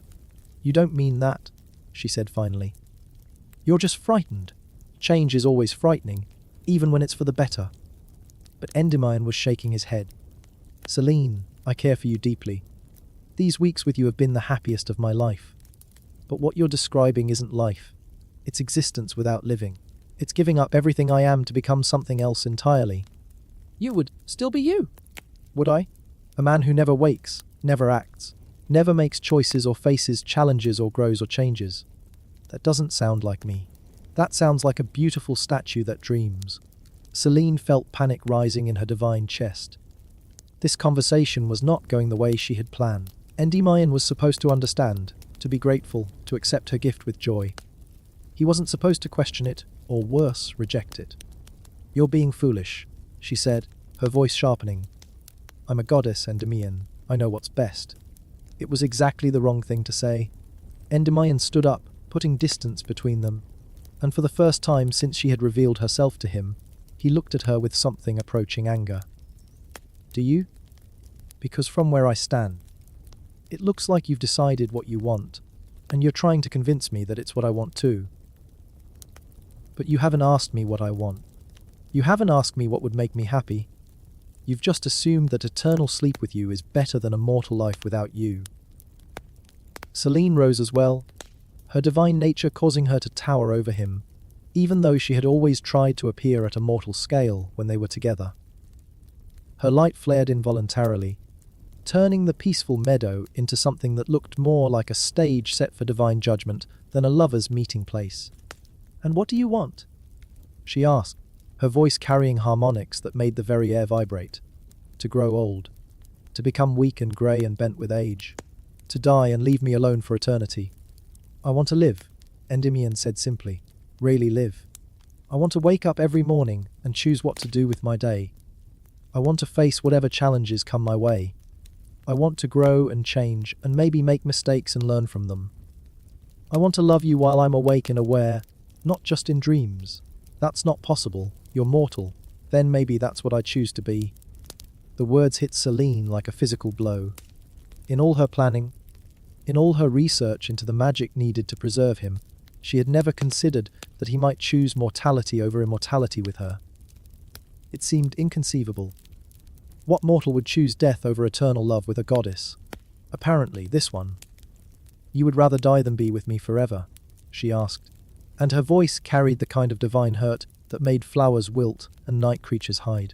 You don't mean that, she said finally. You're just frightened. Change is always frightening, even when it's for the better. But Endymion was shaking his head. Selene, I care for you deeply. These weeks with you have been the happiest of my life. But what you're describing isn't life. It's existence without living. It's giving up everything I am to become something else entirely. You would still be you. Would I? A man who never wakes, never acts, never makes choices or faces challenges or grows or changes. That doesn't sound like me. That sounds like a beautiful statue that dreams. Selene felt panic rising in her divine chest. This conversation was not going the way she had planned. Endymion was supposed to understand, to be grateful, to accept her gift with joy. He wasn't supposed to question it, or worse, reject it. You're being foolish, she said, her voice sharpening. I'm a goddess, Endymion. I know what's best. It was exactly the wrong thing to say. Endymion stood up, putting distance between them, and for the first time since she had revealed herself to him, he looked at her with something approaching anger. Do you? Because from where I stand, it looks like you've decided what you want, and you're trying to convince me that it's what I want too. But you haven't asked me what I want. You haven't asked me what would make me happy. You've just assumed that eternal sleep with you is better than a mortal life without you. Selene rose as well, her divine nature causing her to tower over him, even though she had always tried to appear at a mortal scale when they were together. Her light flared involuntarily, turning the peaceful meadow into something that looked more like a stage set for divine judgment than a lover's meeting place. And what do you want? She asked, her voice carrying harmonics that made the very air vibrate. To grow old, to become weak and grey and bent with age, to die and leave me alone for eternity. I want to live, Endymion said simply. Really live. I want to wake up every morning and choose what to do with my day. I want to face whatever challenges come my way. I want to grow and change and maybe make mistakes and learn from them. I want to love you while I'm awake and aware, not just in dreams. That's not possible. You're mortal. Then maybe that's what I choose to be. The words hit Selene like a physical blow. In all her planning, in all her research into the magic needed to preserve him, she had never considered that he might choose mortality over immortality with her. It seemed inconceivable. What mortal would choose death over eternal love with a goddess? Apparently, this one. You would rather die than be with me forever, she asked, and her voice carried the kind of divine hurt that made flowers wilt and night creatures hide.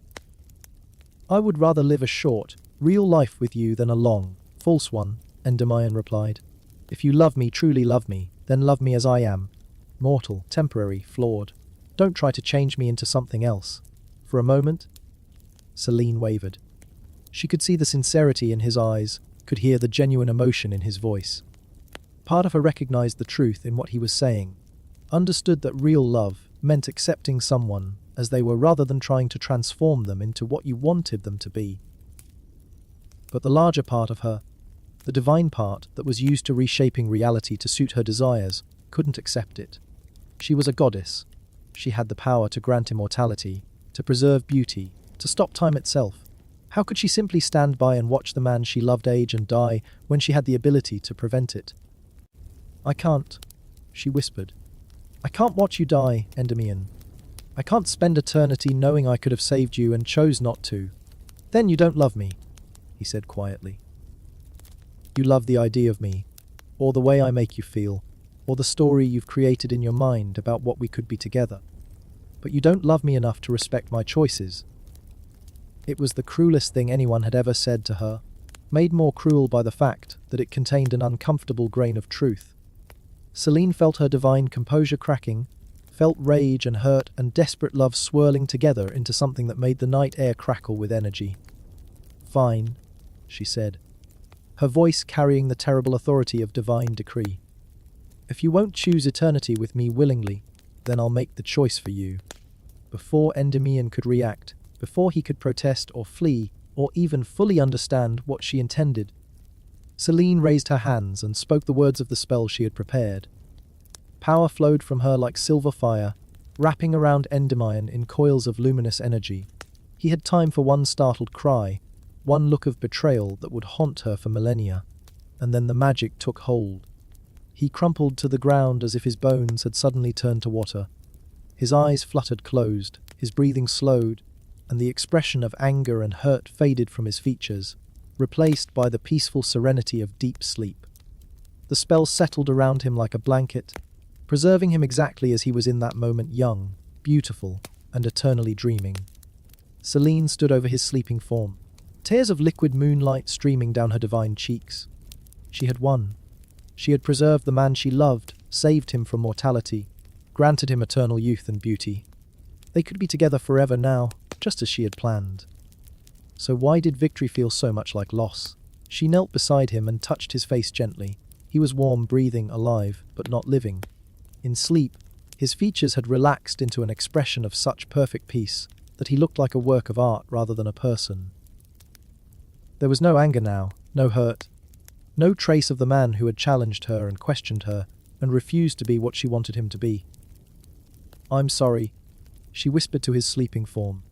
I would rather live a short, real life with you than a long, false one, Endymion replied. If you love me, truly love me, then love me as I am. Mortal, temporary, flawed. Don't try to change me into something else. For a moment, Selene wavered. She could see the sincerity in his eyes, could hear the genuine emotion in his voice. Part of her recognized the truth in what he was saying, understood that real love meant accepting someone as they were rather than trying to transform them into what you wanted them to be. But the larger part of her, the divine part that was used to reshaping reality to suit her desires, couldn't accept it. She was a goddess. She had the power to grant immortality, to preserve beauty, to stop time itself. How could she simply stand by and watch the man she loved age and die when she had the ability to prevent it? "I can't," she whispered. "I can't watch you die, Endymion. I can't spend eternity knowing I could have saved you and chose not to." "Then you don't love me," he said quietly. "You love the idea of me, or the way I make you feel, or the story you've created in your mind about what we could be together. But you don't love me enough to respect my choices." It was the cruelest thing anyone had ever said to her, made more cruel by the fact that it contained an uncomfortable grain of truth. Selene felt her divine composure cracking, felt rage and hurt and desperate love swirling together into something that made the night air crackle with energy. "Fine," she said, her voice carrying the terrible authority of divine decree. "If you won't choose eternity with me willingly, then I'll make the choice for you." Before Endymion could react, before he could protest or flee, or even fully understand what she intended, Selene raised her hands and spoke the words of the spell she had prepared. Power flowed from her like silver fire, wrapping around Endymion in coils of luminous energy. He had time for one startled cry, one look of betrayal that would haunt her for millennia, and then the magic took hold. He crumpled to the ground as if his bones had suddenly turned to water. His eyes fluttered closed, his breathing slowed, and the expression of anger and hurt faded from his features, replaced by the peaceful serenity of deep sleep. The spell settled around him like a blanket, preserving him exactly as he was in that moment, young, beautiful, and eternally dreaming. Selene stood over his sleeping form, tears of liquid moonlight streaming down her divine cheeks. She had won. She had preserved the man she loved, saved him from mortality, granted him eternal youth and beauty. They could be together forever now, just as she had planned. So why did victory feel so much like loss? She knelt beside him and touched his face gently. He was warm, breathing, alive, but not living. In sleep, his features had relaxed into an expression of such perfect peace that he looked like a work of art rather than a person. There was no anger now, no hurt, no trace of the man who had challenged her and questioned her and refused to be what she wanted him to be. "I'm sorry," she whispered to his sleeping form.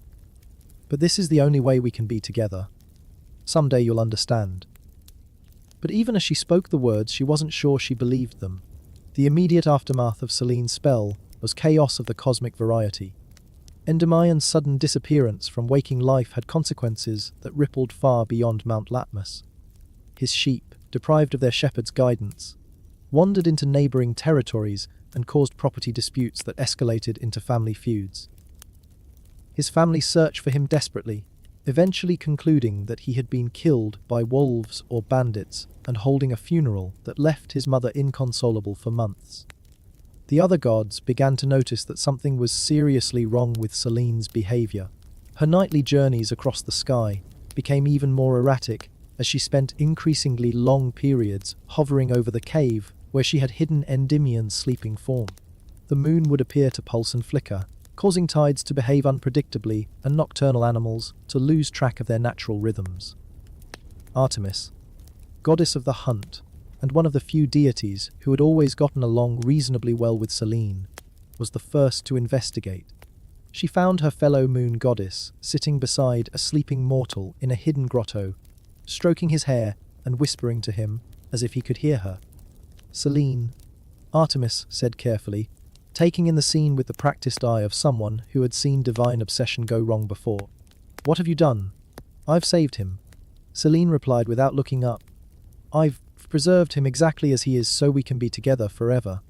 "But this is the only way we can be together. Someday you'll understand." But even as she spoke the words, she wasn't sure she believed them. The immediate aftermath of Selene's spell was chaos of the cosmic variety. Endymion's sudden disappearance from waking life had consequences that rippled far beyond Mount Latmus. His sheep, deprived of their shepherd's guidance, wandered into neighboring territories and caused property disputes that escalated into family feuds. His family searched for him desperately, eventually concluding that he had been killed by wolves or bandits and holding a funeral that left his mother inconsolable for months. The other gods began to notice that something was seriously wrong with Selene's behavior. Her nightly journeys across the sky became even more erratic as she spent increasingly long periods hovering over the cave where she had hidden Endymion's sleeping form. The moon would appear to pulse and flicker, causing tides to behave unpredictably and nocturnal animals to lose track of their natural rhythms. Artemis, goddess of the hunt, and one of the few deities who had always gotten along reasonably well with Selene, was the first to investigate. She found her fellow moon goddess sitting beside a sleeping mortal in a hidden grotto, stroking his hair and whispering to him as if he could hear her. "Selene," Artemis said carefully, taking in the scene with the practiced eye of someone who had seen divine obsession go wrong before. "What have you done?" "I've saved him," Selene replied without looking up. "I've preserved him exactly as he is so we can be together forever."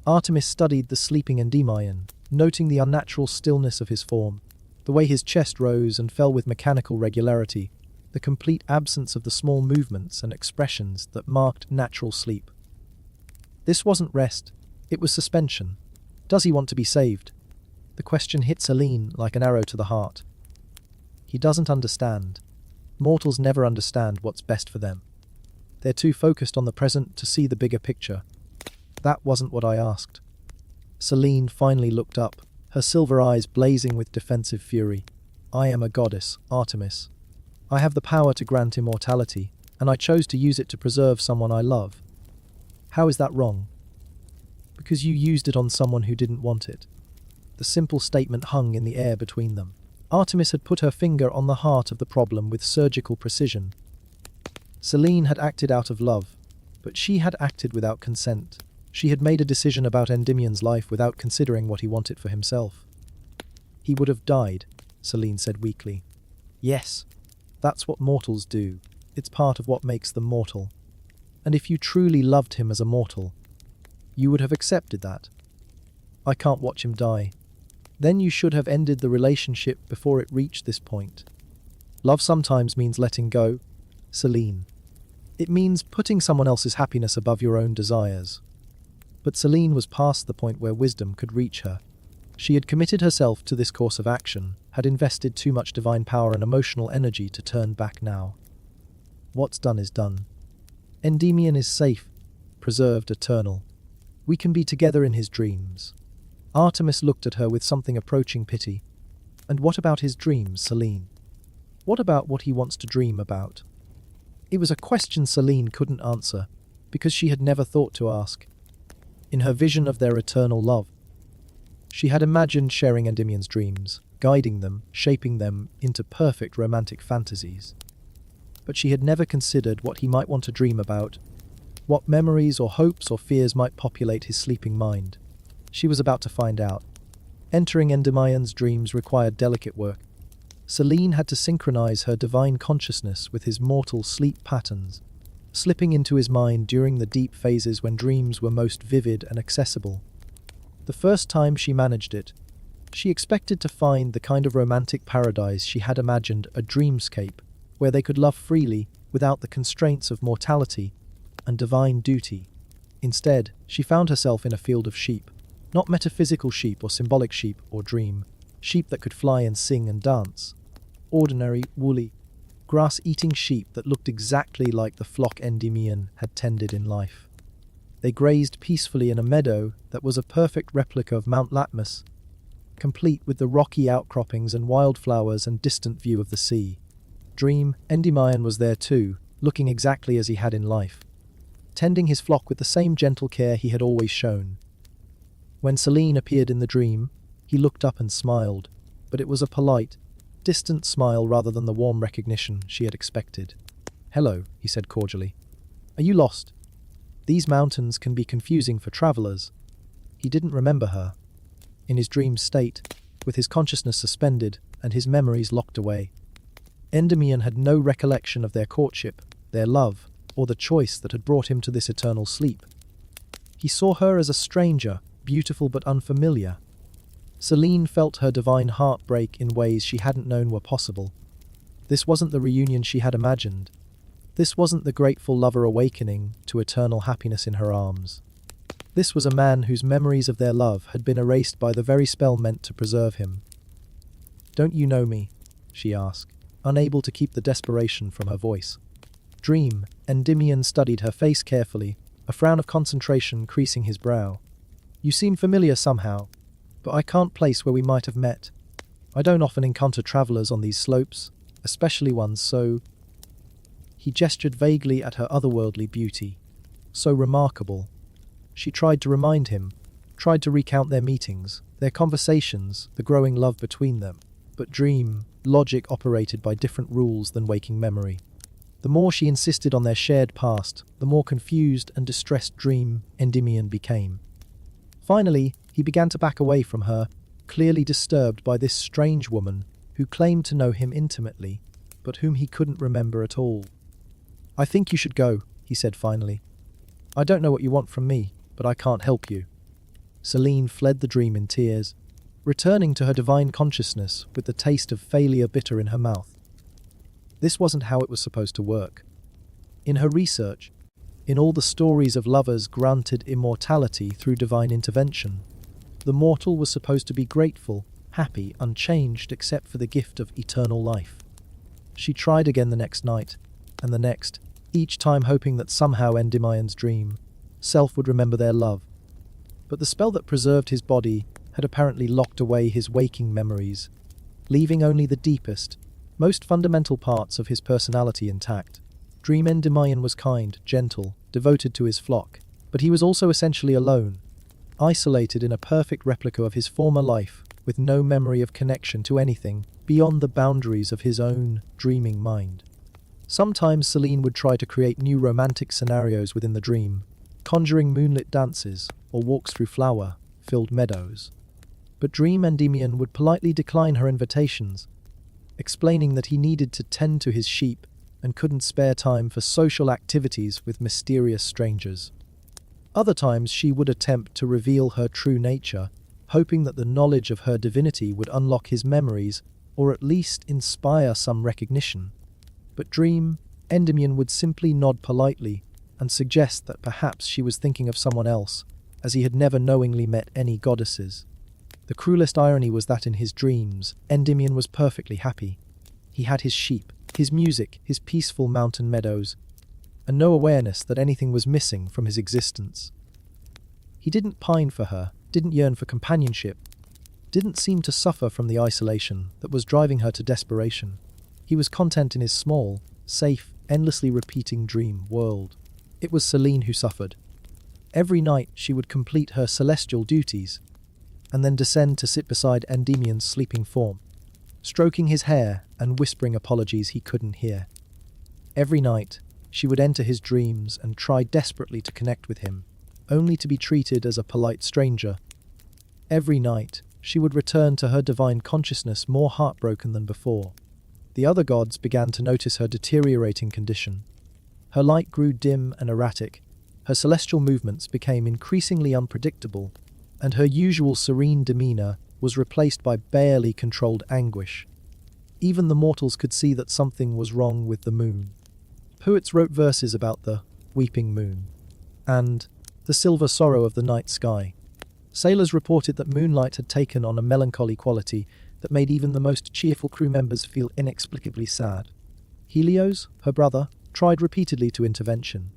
Artemis studied the sleeping Endymion, noting the unnatural stillness of his form, the way his chest rose and fell with mechanical regularity, the complete absence of the small movements and expressions that marked natural sleep. This wasn't rest, it was suspension. Does he want to be saved? The question hit Selene like an arrow to the heart. He doesn't understand. Mortals never understand what's best for them. They're too focused on the present to see the bigger picture. That wasn't what I asked. Selene finally looked up, her silver eyes blazing with defensive fury. I am a goddess, Artemis. I have the power to grant immortality, and I chose to use it to preserve someone I love. How is that wrong? Because you used it on someone who didn't want it. The simple statement hung in the air between them. Artemis had put her finger on the heart of the problem with surgical precision. Selene had acted out of love, but she had acted without consent. She had made a decision about Endymion's life without considering what he wanted for himself. He would have died, Selene said weakly. Yes, that's what mortals do. It's part of what makes them mortal. And if you truly loved him as a mortal, you would have accepted that. I can't watch him die. Then you should have ended the relationship before it reached this point. Love sometimes means letting go, Selene. It means putting someone else's happiness above your own desires. But Selene was past the point where wisdom could reach her. She had committed herself to this course of action, had invested too much divine power and emotional energy to turn back now. What's done is done. Endymion is safe, preserved, eternal. We can be together in his dreams. Artemis looked at her with something approaching pity. And what about his dreams, Selene? What about what he wants to dream about? It was a question Selene couldn't answer, because she had never thought to ask. In her vision of their eternal love, she had imagined sharing Endymion's dreams, guiding them, shaping them into perfect romantic fantasies. But she had never considered what he might want to dream about, what memories or hopes or fears might populate his sleeping mind. She was about to find out. Entering Endymion's dreams required delicate work. Selene had to synchronize her divine consciousness with his mortal sleep patterns, slipping into his mind during the deep phases when dreams were most vivid and accessible. The first time she managed it, she expected to find the kind of romantic paradise she had imagined, a dreamscape, where they could love freely without the constraints of mortality and divine duty. Instead, she found herself in a field of sheep, not metaphysical sheep or symbolic sheep or dream, sheep that could fly and sing and dance. Ordinary, woolly, grass-eating sheep that looked exactly like the flock Endymion had tended in life. They grazed peacefully in a meadow that was a perfect replica of Mount Latmus, complete with the rocky outcroppings and wildflowers and distant view of the sea. Dream, Endymion was there too, looking exactly as he had in life, tending his flock with the same gentle care he had always shown. When Selene appeared in the dream, he looked up and smiled, but it was a polite, distant smile rather than the warm recognition she had expected. "Hello," he said cordially. "Are you lost? These mountains can be confusing for travelers." He didn't remember her. In his dream state, with his consciousness suspended and his memories locked away, Endymion had no recollection of their courtship, their love, or the choice that had brought him to this eternal sleep. He saw her as a stranger, beautiful but unfamiliar. Selene felt her divine heart break in ways she hadn't known were possible. This wasn't the reunion she had imagined. This wasn't the grateful lover awakening to eternal happiness in her arms. This was a man whose memories of their love had been erased by the very spell meant to preserve him. "Don't you know me?" she asked, unable to keep the desperation from her voice. Dream, Endymion studied her face carefully, a frown of concentration creasing his brow. "You seem familiar somehow, but I can't place where we might have met. I don't often encounter travelers on these slopes, especially ones so..." He gestured vaguely at her otherworldly beauty. "So remarkable." She tried to remind him, tried to recount their meetings, their conversations, the growing love between them. But dream, logic operated by different rules than waking memory. The more she insisted on their shared past, the more confused and distressed dream Endymion became. Finally, he began to back away from her, clearly disturbed by this strange woman who claimed to know him intimately, but whom he couldn't remember at all. "I think you should go," he said finally. "I don't know what you want from me, but I can't help you." Selene fled the dream in tears, returning to her divine consciousness with the taste of failure bitter in her mouth. This wasn't how it was supposed to work. In her research, in all the stories of lovers granted immortality through divine intervention, the mortal was supposed to be grateful, happy, unchanged except for the gift of eternal life. She tried again the next night, and the next, each time hoping that somehow Endymion's dream self would remember their love. But the spell that preserved his body had apparently locked away his waking memories, leaving only the deepest, most fundamental parts of his personality intact. Dream Endymion was kind, gentle, devoted to his flock, but he was also essentially alone, isolated in a perfect replica of his former life, with no memory of connection to anything beyond the boundaries of his own dreaming mind. Sometimes Selene would try to create new romantic scenarios within the dream, conjuring moonlit dances or walks through flower-filled meadows. But Dream Endymion would politely decline her invitations, explaining that he needed to tend to his sheep and couldn't spare time for social activities with mysterious strangers. Other times she would attempt to reveal her true nature, hoping that the knowledge of her divinity would unlock his memories or at least inspire some recognition. But Dream Endymion would simply nod politely and suggest that perhaps she was thinking of someone else, as he had never knowingly met any goddesses. The cruelest irony was that in his dreams, Endymion was perfectly happy. He had his sheep, his music, his peaceful mountain meadows, and no awareness that anything was missing from his existence. He didn't pine for her, didn't yearn for companionship, didn't seem to suffer from the isolation that was driving her to desperation. He was content in his small, safe, endlessly repeating dream world. It was Selene who suffered. Every night she would complete her celestial duties, and then descend to sit beside Endymion's sleeping form, stroking his hair and whispering apologies he couldn't hear. Every night, she would enter his dreams and try desperately to connect with him, only to be treated as a polite stranger. Every night, she would return to her divine consciousness more heartbroken than before. The other gods began to notice her deteriorating condition. Her light grew dim and erratic, her celestial movements became increasingly unpredictable, and her usual serene demeanor was replaced by barely controlled anguish. Even the mortals could see that something was wrong with the moon. Poets wrote verses about the weeping moon and the silver sorrow of the night sky. Sailors reported that moonlight had taken on a melancholy quality that made even the most cheerful crew members feel inexplicably sad. Helios, her brother, tried repeatedly to intervention.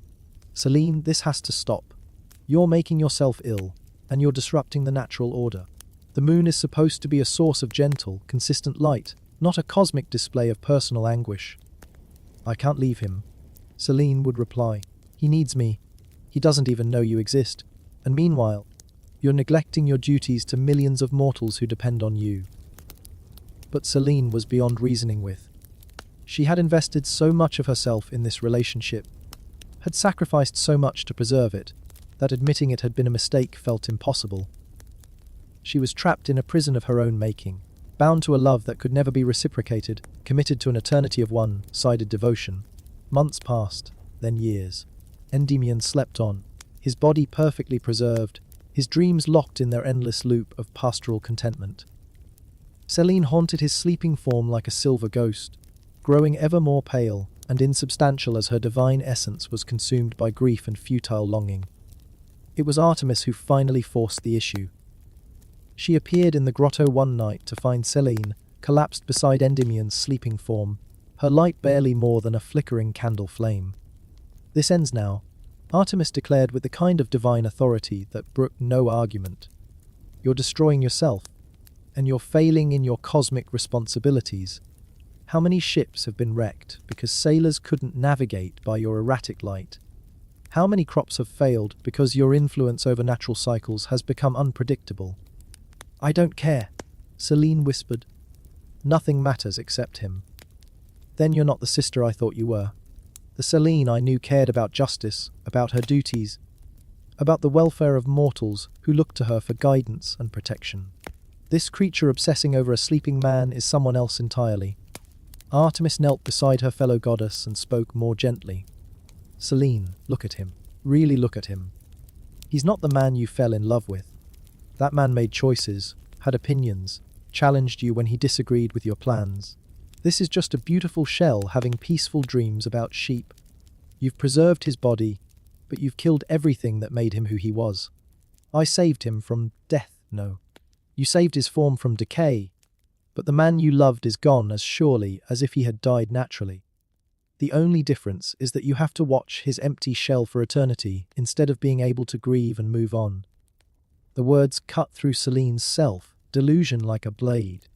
"Selene, this has to stop. You're making yourself ill, and you're disrupting the natural order. The moon is supposed to be a source of gentle, consistent light, not a cosmic display of personal anguish." "I can't leave him," Selene would reply. "He needs me. He doesn't even know you exist. And meanwhile, you're neglecting your duties to millions of mortals who depend on you." But Selene was beyond reasoning with. She had invested so much of herself in this relationship, had sacrificed so much to preserve it, that admitting it had been a mistake felt impossible. She was trapped in a prison of her own making, bound to a love that could never be reciprocated, committed to an eternity of one-sided devotion. Months passed, then years. Endymion slept on, his body perfectly preserved, his dreams locked in their endless loop of pastoral contentment. Selene haunted his sleeping form like a silver ghost, growing ever more pale and insubstantial as her divine essence was consumed by grief and futile longing. It was Artemis who finally forced the issue. She appeared in the grotto one night to find Selene collapsed beside Endymion's sleeping form, her light barely more than a flickering candle flame. "This ends now," Artemis declared with the kind of divine authority that brooked no argument. "You're destroying yourself, and you're failing in your cosmic responsibilities. How many ships have been wrecked because sailors couldn't navigate by your erratic light? How many crops have failed because your influence over natural cycles has become unpredictable?" "I don't care," Selene whispered. "Nothing matters except him." "Then you're not the sister I thought you were. The Selene I knew cared about justice, about her duties, about the welfare of mortals who looked to her for guidance and protection. This creature obsessing over a sleeping man is someone else entirely." Artemis knelt beside her fellow goddess and spoke more gently. "Selene, look at him. Really look at him. He's not the man you fell in love with. That man made choices, had opinions, challenged you when he disagreed with your plans. This is just a beautiful shell having peaceful dreams about sheep. You've preserved his body, but you've killed everything that made him who he was. I saved him from death, no. You saved his form from decay, but the man you loved is gone as surely as if he had died naturally. The only difference is that you have to watch his empty shell for eternity instead of being able to grieve and move on. The words cut through Selene's self, delusion like a blade.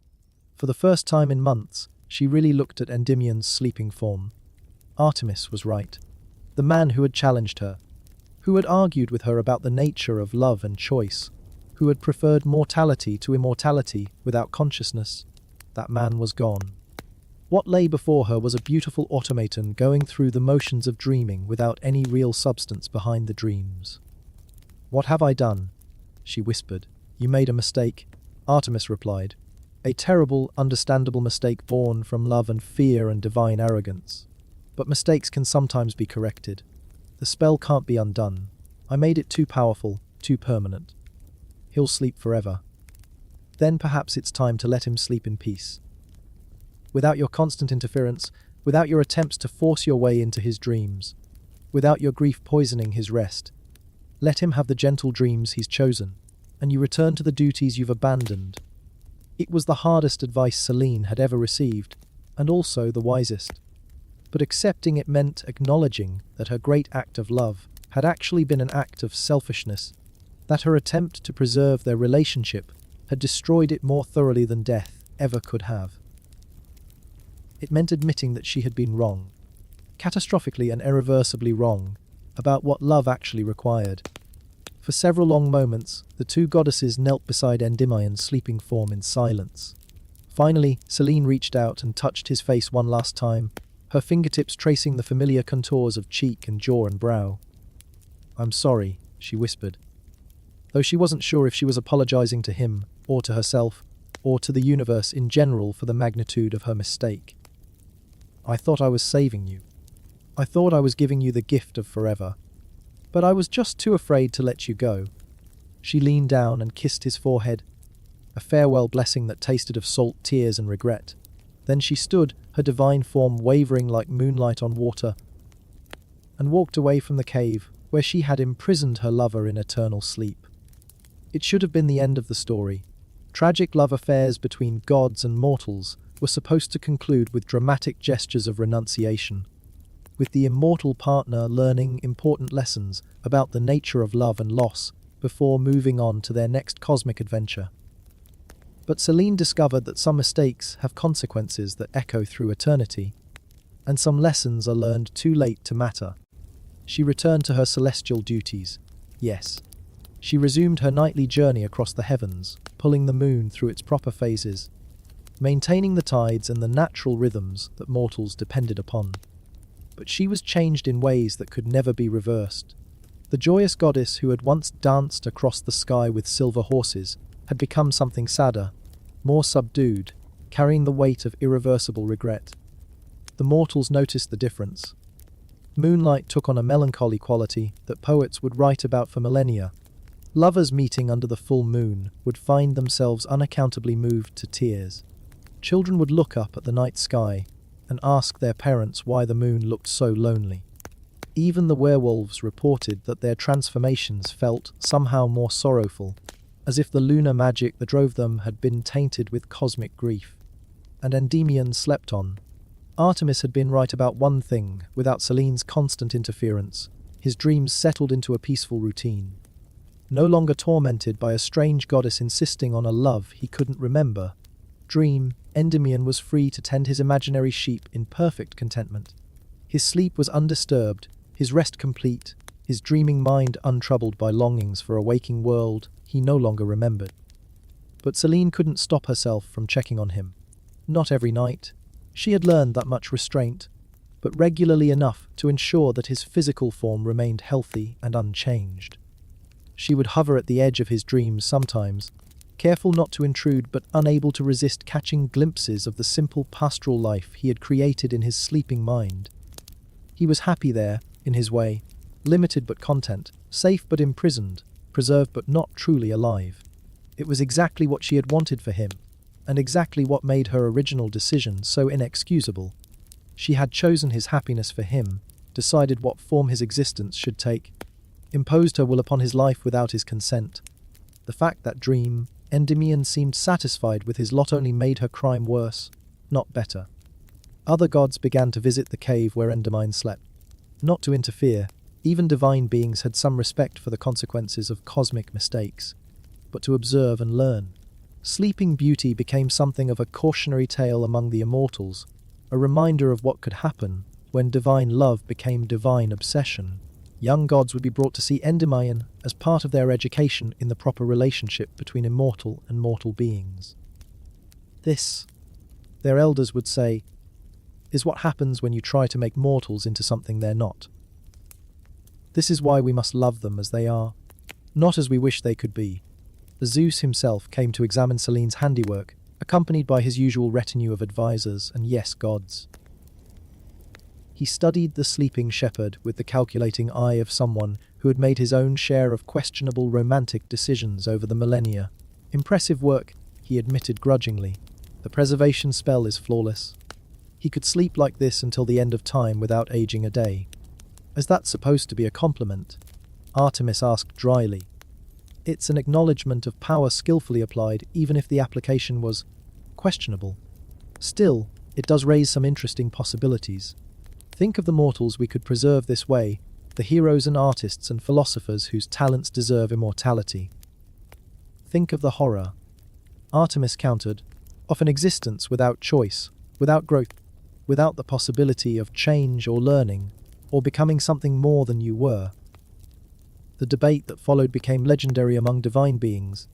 For the first time in months, she really looked at Endymion's sleeping form. Artemis was right. The man who had challenged her, who had argued with her about the nature of love and choice, who had preferred mortality to immortality without consciousness, that man was gone. What lay before her was a beautiful automaton going through the motions of dreaming without any real substance behind the dreams. "What have I done?" she whispered. "You made a mistake," Artemis replied. "A terrible, understandable mistake born from love and fear and divine arrogance. But mistakes can sometimes be corrected. The spell can't be undone. I made it too powerful, too permanent. He'll sleep forever. Then perhaps it's time to let him sleep in peace. Without your constant interference, without your attempts to force your way into his dreams, without your grief poisoning his rest, let him have the gentle dreams he's chosen, and you return to the duties you've abandoned." It was the hardest advice Selene had ever received, and also the wisest. But accepting it meant acknowledging that her great act of love had actually been an act of selfishness, that her attempt to preserve their relationship had destroyed it more thoroughly than death ever could have. It meant admitting that she had been wrong, catastrophically and irreversibly wrong, about what love actually required. For several long moments, the two goddesses knelt beside Endymion's sleeping form in silence. Finally, Selene reached out and touched his face one last time, her fingertips tracing the familiar contours of cheek and jaw and brow. "I'm sorry," she whispered, though she wasn't sure if she was apologizing to him, or to herself, or to the universe in general for the magnitude of her mistake. "I thought I was saving you. I thought I was giving you the gift of forever. But I was just too afraid to let you go." She leaned down and kissed his forehead, a farewell blessing that tasted of salt, tears, and regret. Then she stood, her divine form wavering like moonlight on water, and walked away from the cave where she had imprisoned her lover in eternal sleep. It should have been the end of the story. Tragic love affairs between gods and mortals were supposed to conclude with dramatic gestures of renunciation, with the immortal partner learning important lessons about the nature of love and loss before moving on to their next cosmic adventure. But Selene discovered that some mistakes have consequences that echo through eternity, and some lessons are learned too late to matter. She returned to her celestial duties. Yes, she resumed her nightly journey across the heavens, pulling the moon through its proper phases, maintaining the tides and the natural rhythms that mortals depended upon. But she was changed in ways that could never be reversed. The joyous goddess who had once danced across the sky with silver horses had become something sadder, more subdued, carrying the weight of irreversible regret. The mortals noticed the difference. Moonlight took on a melancholy quality that poets would write about for millennia. Lovers meeting under the full moon would find themselves unaccountably moved to tears. Children would look up at the night sky and ask their parents why the moon looked so lonely. Even the werewolves reported that their transformations felt somehow more sorrowful, as if the lunar magic that drove them had been tainted with cosmic grief. And Endymion slept on. Artemis had been right about one thing: without Selene's constant interference, his dreams settled into a peaceful routine. No longer tormented by a strange goddess insisting on a love he couldn't remember. Endymion was free to tend his imaginary sheep in perfect contentment. His sleep was undisturbed, his rest complete, his dreaming mind untroubled by longings for a waking world he no longer remembered. But Selene couldn't stop herself from checking on him. Not every night. She had learned that much restraint, but regularly enough to ensure that his physical form remained healthy and unchanged. She would hover at the edge of his dreams sometimes, careful not to intrude but unable to resist catching glimpses of the simple pastoral life he had created in his sleeping mind. He was happy there, in his way, limited but content, safe but imprisoned, preserved but not truly alive. It was exactly what she had wanted for him, and exactly what made her original decision so inexcusable. She had chosen his happiness for him, decided what form his existence should take, imposed her will upon his life without his consent. The fact that Endymion seemed satisfied with his lot only made her crime worse, not better. Other gods began to visit the cave where Endymion slept. Not to interfere, even divine beings had some respect for the consequences of cosmic mistakes, but to observe and learn. Sleeping Beauty became something of a cautionary tale among the immortals, a reminder of what could happen when divine love became divine obsession. Young gods would be brought to see Endymion as part of their education in the proper relationship between immortal and mortal beings. This, their elders would say, is what happens when you try to make mortals into something they're not. This is why we must love them as they are, not as we wish they could be. Zeus himself came to examine Selene's handiwork, accompanied by his usual retinue of advisors and yes, gods. He studied the sleeping shepherd with the calculating eye of someone who had made his own share of questionable romantic decisions over the millennia. Impressive work, he admitted grudgingly. The preservation spell is flawless. He could sleep like this until the end of time without aging a day. Is that supposed to be a compliment? Artemis asked dryly. It's an acknowledgement of power skillfully applied, even if the application was questionable. Still, it does raise some interesting possibilities. Think of the mortals we could preserve this way, the heroes and artists and philosophers whose talents deserve immortality. Think of the horror, Artemis countered, of an existence without choice, without growth, without the possibility of change or learning, or becoming something more than you were. The debate that followed became legendary among divine beings,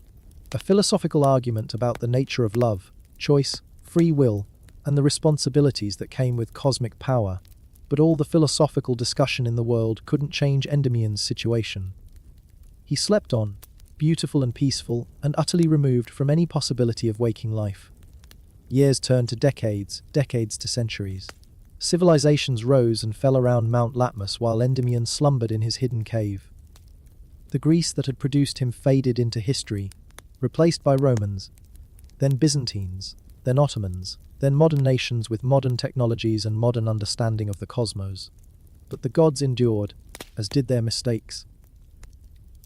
a philosophical argument about the nature of love, choice, free will, and the responsibilities that came with cosmic power. But all the philosophical discussion in the world couldn't change Endymion's situation. He slept on, beautiful and peaceful, and utterly removed from any possibility of waking life. Years turned to decades, decades to centuries. Civilizations rose and fell around Mount Latmus while Endymion slumbered in his hidden cave. The Greece that had produced him faded into history, replaced by Romans, then Byzantines, then Ottomans, then modern nations with modern technologies and modern understanding of the cosmos. But the gods endured, as did their mistakes.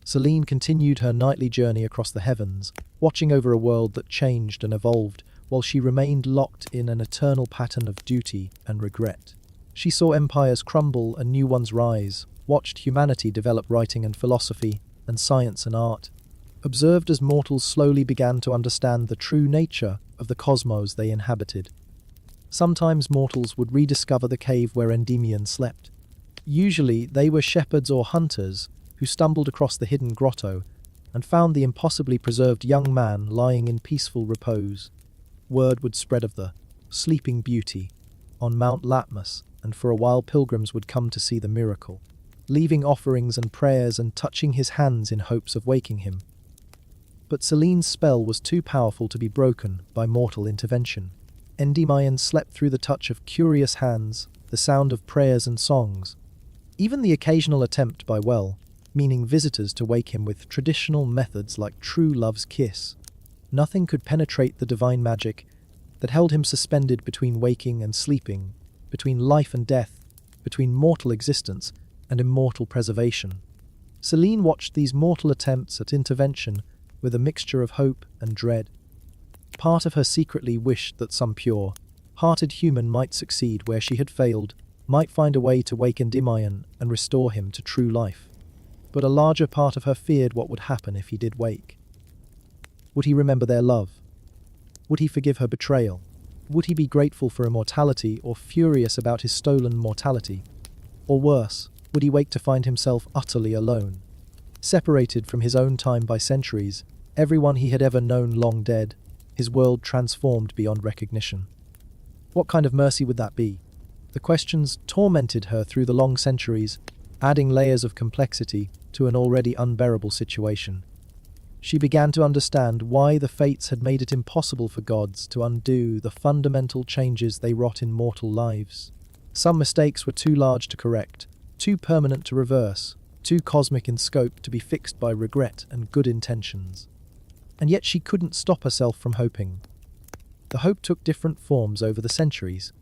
Selene continued her nightly journey across the heavens, watching over a world that changed and evolved, while she remained locked in an eternal pattern of duty and regret. She saw empires crumble and new ones rise, watched humanity develop writing and philosophy, and science and art, observed as mortals slowly began to understand the true nature of the cosmos they inhabited. Sometimes mortals would rediscover the cave where Endymion slept. Usually they were shepherds or hunters who stumbled across the hidden grotto and found the impossibly preserved young man lying in peaceful repose. Word would spread of the Sleeping Beauty on Mount Latmus, and for a while pilgrims would come to see the miracle, leaving offerings and prayers and touching his hands in hopes of waking him. But Selene's spell was too powerful to be broken by mortal intervention. Endymion slept through the touch of curious hands, the sound of prayers and songs, even the occasional attempt by well-meaning visitors to wake him with traditional methods like true love's kiss. Nothing could penetrate the divine magic that held him suspended between waking and sleeping, between life and death, between mortal existence and immortal preservation. Selene watched these mortal attempts at intervention with a mixture of hope and dread. Part of her secretly wished that some pure-hearted human might succeed where she had failed, might find a way to wake Endymion and restore him to true life. But a larger part of her feared what would happen if he did wake. Would he remember their love? Would he forgive her betrayal? Would he be grateful for immortality or furious about his stolen mortality? Or worse, would he wake to find himself utterly alone, separated from his own time by centuries, everyone he had ever known long dead, his world transformed beyond recognition? What kind of mercy would that be? The questions tormented her through the long centuries, adding layers of complexity to an already unbearable situation. She began to understand why the fates had made it impossible for gods to undo the fundamental changes they wrought in mortal lives. Some mistakes were too large to correct, too permanent to reverse, too cosmic in scope to be fixed by regret and good intentions. And yet she couldn't stop herself from hoping. The hope took different forms over the centuries.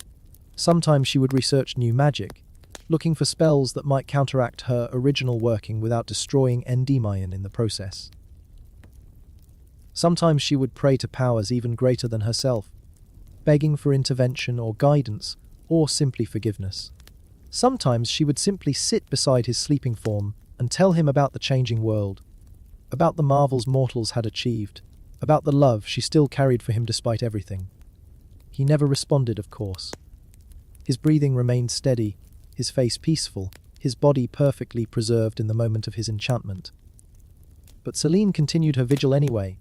Sometimes she would research new magic, looking for spells that might counteract her original working without destroying Endymion in the process. Sometimes she would pray to powers even greater than herself, begging for intervention or guidance or simply forgiveness. Sometimes she would simply sit beside his sleeping form and tell him about the changing world, about the marvels mortals had achieved, about the love she still carried for him despite everything. He never responded, of course. His breathing remained steady, his face peaceful, his body perfectly preserved in the moment of his enchantment. But Selene continued her vigil anyway,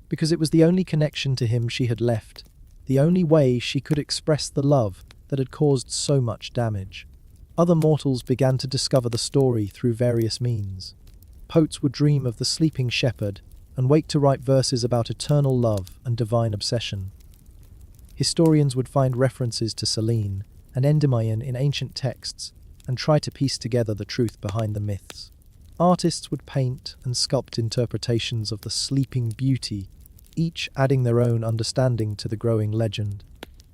because it was the only connection to him she had left, the only way she could express the love that had caused so much damage. Other mortals began to discover the story through various means. Poets would dream of the sleeping shepherd and wake to write verses about eternal love and divine obsession. Historians would find references to Selene and Endymion in ancient texts and try to piece together the truth behind the myths. Artists would paint and sculpt interpretations of the sleeping beauty, each adding their own understanding to the growing legend.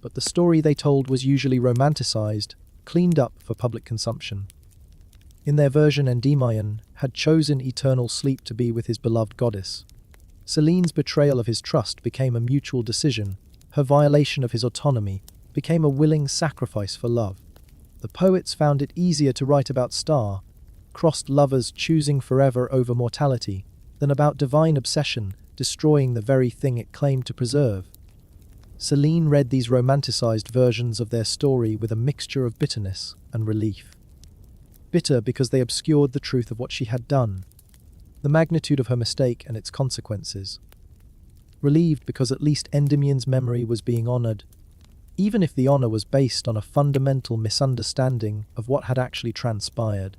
But the story they told was usually romanticized, cleaned up for public consumption. In their version, Endymion had chosen eternal sleep to be with his beloved goddess. Selene's betrayal of his trust became a mutual decision. Her violation of his autonomy became a willing sacrifice for love. The poets found it easier to write about star-crossed lovers choosing forever over mortality than about divine obsession destroying the very thing it claimed to preserve. Selene read these romanticized versions of their story with a mixture of bitterness and relief. Bitter because they obscured the truth of what she had done, the magnitude of her mistake and its consequences. Relieved because at least Endymion's memory was being honored, even if the honor was based on a fundamental misunderstanding of what had actually transpired.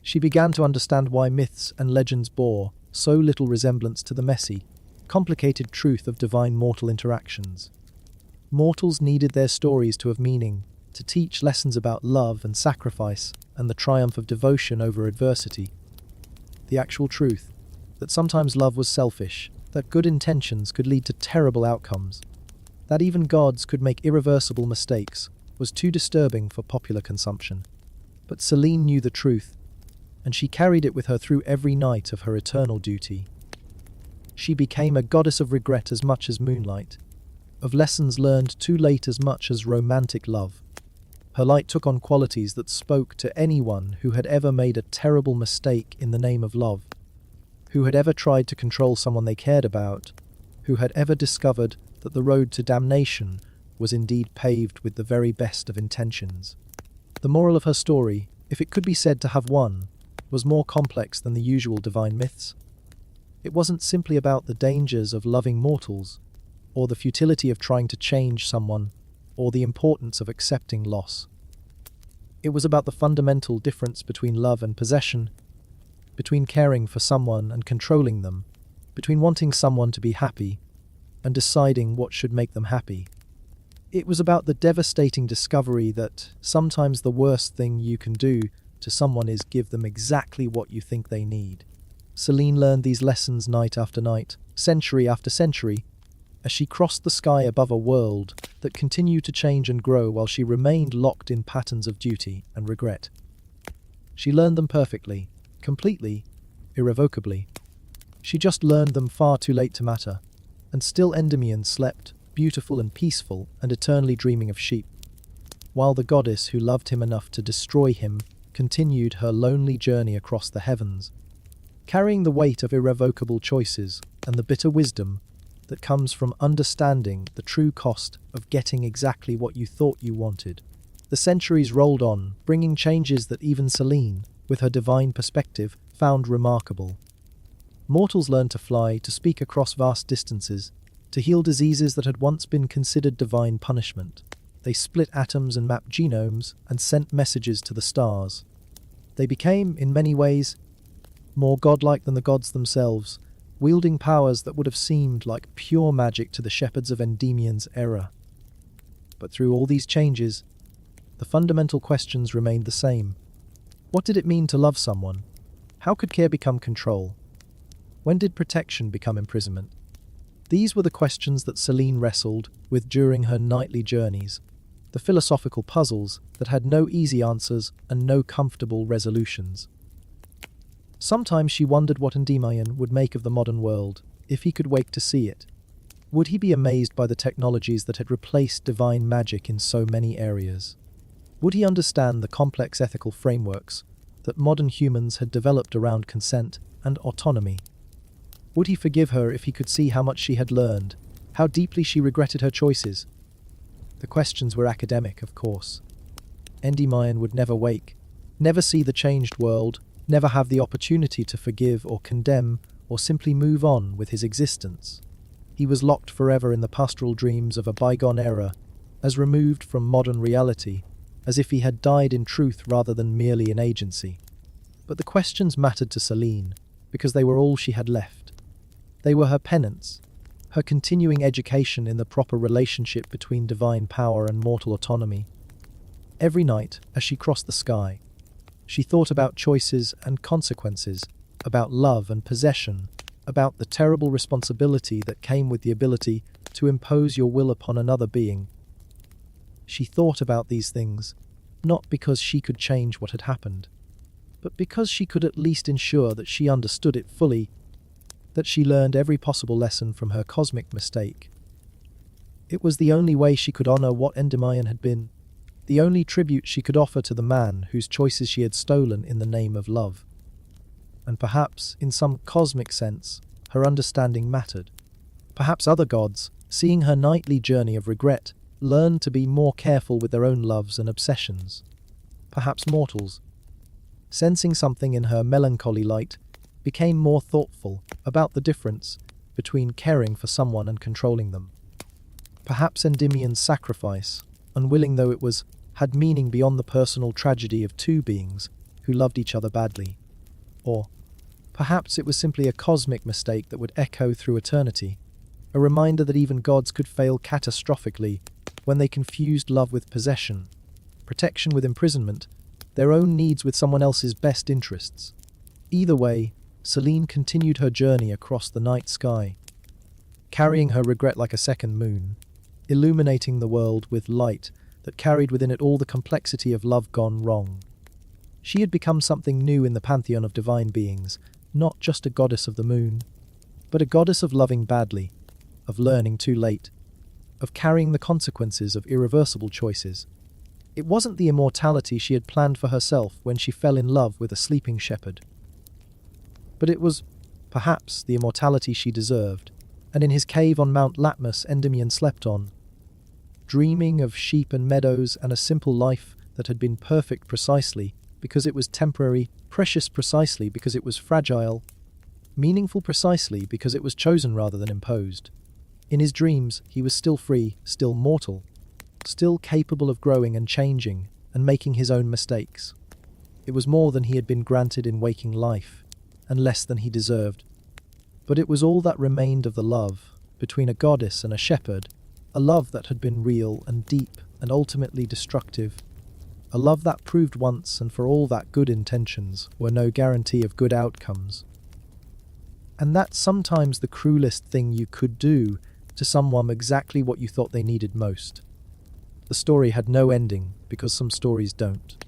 She began to understand why myths and legends bore so little resemblance to the messy, complicated truth of divine mortal interactions. Mortals needed their stories to have meaning, to teach lessons about love and sacrifice and the triumph of devotion over adversity. The actual truth, that sometimes love was selfish, that good intentions could lead to terrible outcomes, that even gods could make irreversible mistakes, was too disturbing for popular consumption. But Selene knew the truth, and she carried it with her through every night of her eternal duty. She became a goddess of regret as much as moonlight, of lessons learned too late as much as romantic love. Her light took on qualities that spoke to anyone who had ever made a terrible mistake in the name of love, who had ever tried to control someone they cared about, who had ever discovered that the road to damnation was indeed paved with the very best of intentions. The moral of her story, if it could be said to have one, was more complex than the usual divine myths. It wasn't simply about the dangers of loving mortals, or the futility of trying to change someone, or the importance of accepting loss. It was about the fundamental difference between love and possession, between caring for someone and controlling them, between wanting someone to be happy and deciding what should make them happy. It was about the devastating discovery that sometimes the worst thing you can do to someone is give them exactly what you think they need. Selene learned these lessons night after night, century after century, as she crossed the sky above a world that continued to change and grow while she remained locked in patterns of duty and regret. She learned them perfectly, completely, irrevocably. She just learned them far too late to matter, and still Endymion slept, beautiful and peaceful and eternally dreaming of sheep, while the goddess who loved him enough to destroy him continued her lonely journey across the heavens, carrying the weight of irrevocable choices and the bitter wisdom that comes from understanding the true cost of getting exactly what you thought you wanted. The centuries rolled on, bringing changes that even Selene, with her divine perspective, found remarkable. Mortals learned to fly, to speak across vast distances, to heal diseases that had once been considered divine punishment. They split atoms and mapped genomes and sent messages to the stars. They became, in many ways, more godlike than the gods themselves, wielding powers that would have seemed like pure magic to the shepherds of Endymion's era. But through all these changes, the fundamental questions remained the same. What did it mean to love someone? How could care become control? When did protection become imprisonment? These were the questions that Selene wrestled with during her nightly journeys, the philosophical puzzles that had no easy answers and no comfortable resolutions. Sometimes she wondered what Endymion would make of the modern world, if he could wake to see it. Would he be amazed by the technologies that had replaced divine magic in so many areas? Would he understand the complex ethical frameworks that modern humans had developed around consent and autonomy? Would he forgive her if he could see how much she had learned, how deeply she regretted her choices? The questions were academic, of course. Endymion would never wake, never see the changed world, never have the opportunity to forgive or condemn or simply move on with his existence. He was locked forever in the pastoral dreams of a bygone era, as removed from modern reality, as if he had died in truth rather than merely in agency. But the questions mattered to Selene, because they were all she had left. They were her penance, her continuing education in the proper relationship between divine power and mortal autonomy. Every night, as she crossed the sky, she thought about choices and consequences, about love and possession, about the terrible responsibility that came with the ability to impose your will upon another being. She thought about these things, not because she could change what had happened, but because she could at least ensure that she understood it fully, that she learned every possible lesson from her cosmic mistake. It was the only way she could honor what Endymion had been, the only tribute she could offer to the man whose choices she had stolen in the name of love. And perhaps, in some cosmic sense, her understanding mattered. Perhaps other gods, seeing her nightly journey of regret, learned to be more careful with their own loves and obsessions. Perhaps mortals, sensing something in her melancholy light, became more thoughtful about the difference between caring for someone and controlling them. Perhaps Endymion's sacrifice, unwilling though it was, had meaning beyond the personal tragedy of two beings who loved each other badly. Or perhaps it was simply a cosmic mistake that would echo through eternity, a reminder that even gods could fail catastrophically when they confused love with possession, protection with imprisonment, their own needs with someone else's best interests. Either way, Selene continued her journey across the night sky, carrying her regret like a second moon, illuminating the world with light that carried within it all the complexity of love gone wrong. She had become something new in the pantheon of divine beings, not just a goddess of the moon, but a goddess of loving badly, of learning too late, of carrying the consequences of irreversible choices. It wasn't the immortality she had planned for herself when she fell in love with a sleeping shepherd, but it was, perhaps, the immortality she deserved, and in his cave on Mount Latmus Endymion slept on, dreaming of sheep and meadows and a simple life that had been perfect precisely because it was temporary, precious precisely because it was fragile, meaningful precisely because it was chosen rather than imposed. In his dreams, he was still free, still mortal, still capable of growing and changing and making his own mistakes. It was more than he had been granted in waking life, and less than he deserved. But it was all that remained of the love between a goddess and a shepherd, a love that had been real and deep and ultimately destructive, a love that proved once and for all that good intentions were no guarantee of good outcomes. And that's sometimes the cruelest thing you could do to someone exactly what you thought they needed most. The story had no ending because some stories don't.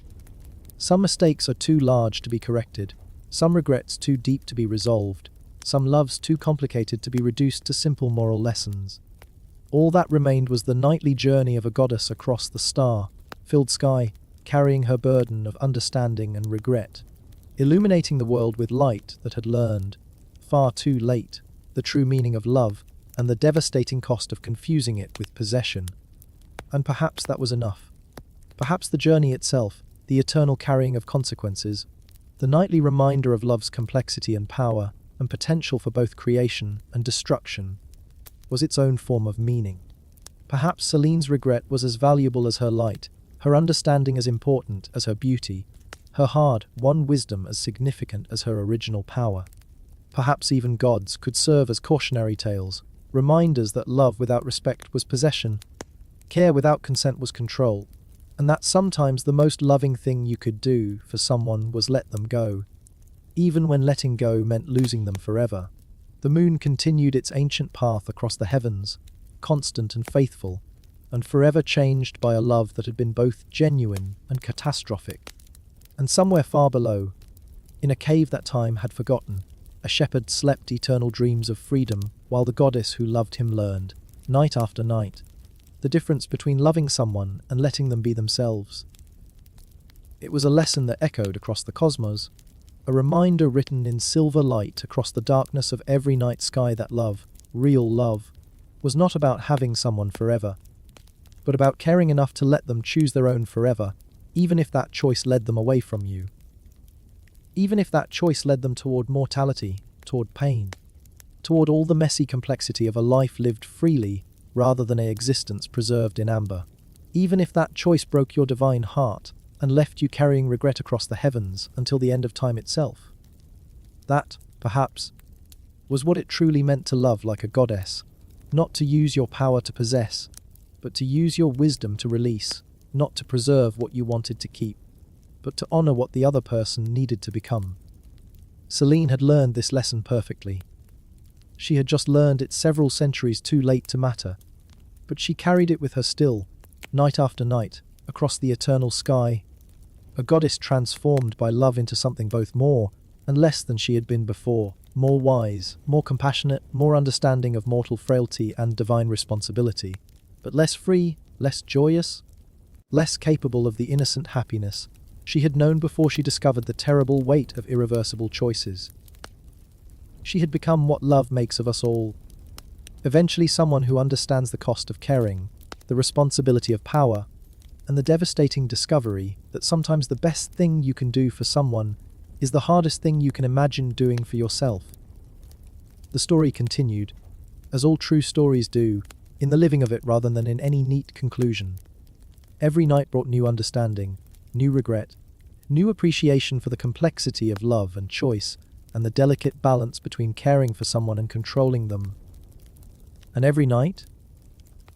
Some mistakes are too large to be corrected, some regrets too deep to be resolved, some loves too complicated to be reduced to simple moral lessons. All that remained was the nightly journey of a goddess across the star-filled sky, carrying her burden of understanding and regret, illuminating the world with light that had learned, far too late, the true meaning of love and the devastating cost of confusing it with possession. And perhaps that was enough. Perhaps the journey itself, the eternal carrying of consequences, the nightly reminder of love's complexity and power and potential for both creation and destruction, was its own form of meaning. Perhaps Selene's regret was as valuable as her light, her understanding as important as her beauty, her hard-won wisdom as significant as her original power. Perhaps even gods could serve as cautionary tales, reminders that love without respect was possession, care without consent was control, and that sometimes the most loving thing you could do for someone was let them go, even when letting go meant losing them forever. The moon continued its ancient path across the heavens, constant and faithful, and forever changed by a love that had been both genuine and catastrophic. And somewhere far below, in a cave that time had forgotten, a shepherd slept eternal dreams of freedom while the goddess who loved him learned, night after night, the difference between loving someone and letting them be themselves, It was a lesson that echoed across the cosmos, a reminder written in silver light across the darkness of every night sky that love, real love, was not about having someone forever, but about caring enough to let them choose their own forever, even if that choice led them away from you. Even if that choice led them toward mortality, toward pain, toward all the messy complexity of a life lived freely rather than a existence preserved in amber. Even if that choice broke your divine heart and left you carrying regret across the heavens until the end of time itself. That, perhaps, was what it truly meant to love like a goddess, not to use your power to possess, but to use your wisdom to release, not to preserve what you wanted to keep, but to honor what the other person needed to become. Selena had learned this lesson perfectly. She had just learned it several centuries too late to matter, but she carried it with her still, night after night, across the eternal sky, a goddess transformed by love into something both more and less than she had been before, more wise, more compassionate, more understanding of mortal frailty and divine responsibility, but less free, less joyous, less capable of the innocent happiness she had known before she discovered the terrible weight of irreversible choices. She had become what love makes of us all, eventually someone who understands the cost of caring, the responsibility of power, and the devastating discovery that sometimes the best thing you can do for someone is the hardest thing you can imagine doing for yourself. The story continued, as all true stories do, in the living of it rather than in any neat conclusion. Every night brought new understanding, new regret, new appreciation for the complexity of love and choice, and the delicate balance between caring for someone and controlling them. And every night,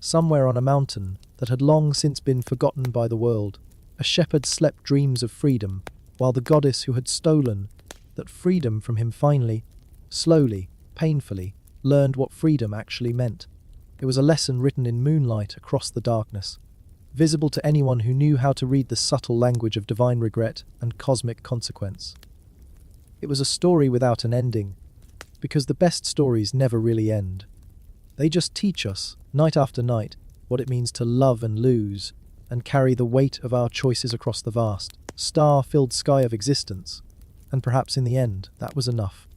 somewhere on a mountain that had long since been forgotten by the world, a shepherd slept dreams of freedom, while the goddess who had stolen that freedom from him finally, slowly, painfully, learned what freedom actually meant. It was a lesson written in moonlight across the darkness, visible to anyone who knew how to read the subtle language of divine regret and cosmic consequence. It was a story without an ending, because the best stories never really end. They just teach us, night after night, what it means to love and lose, and carry the weight of our choices across the vast, star-filled sky of existence. And perhaps in the end, that was enough.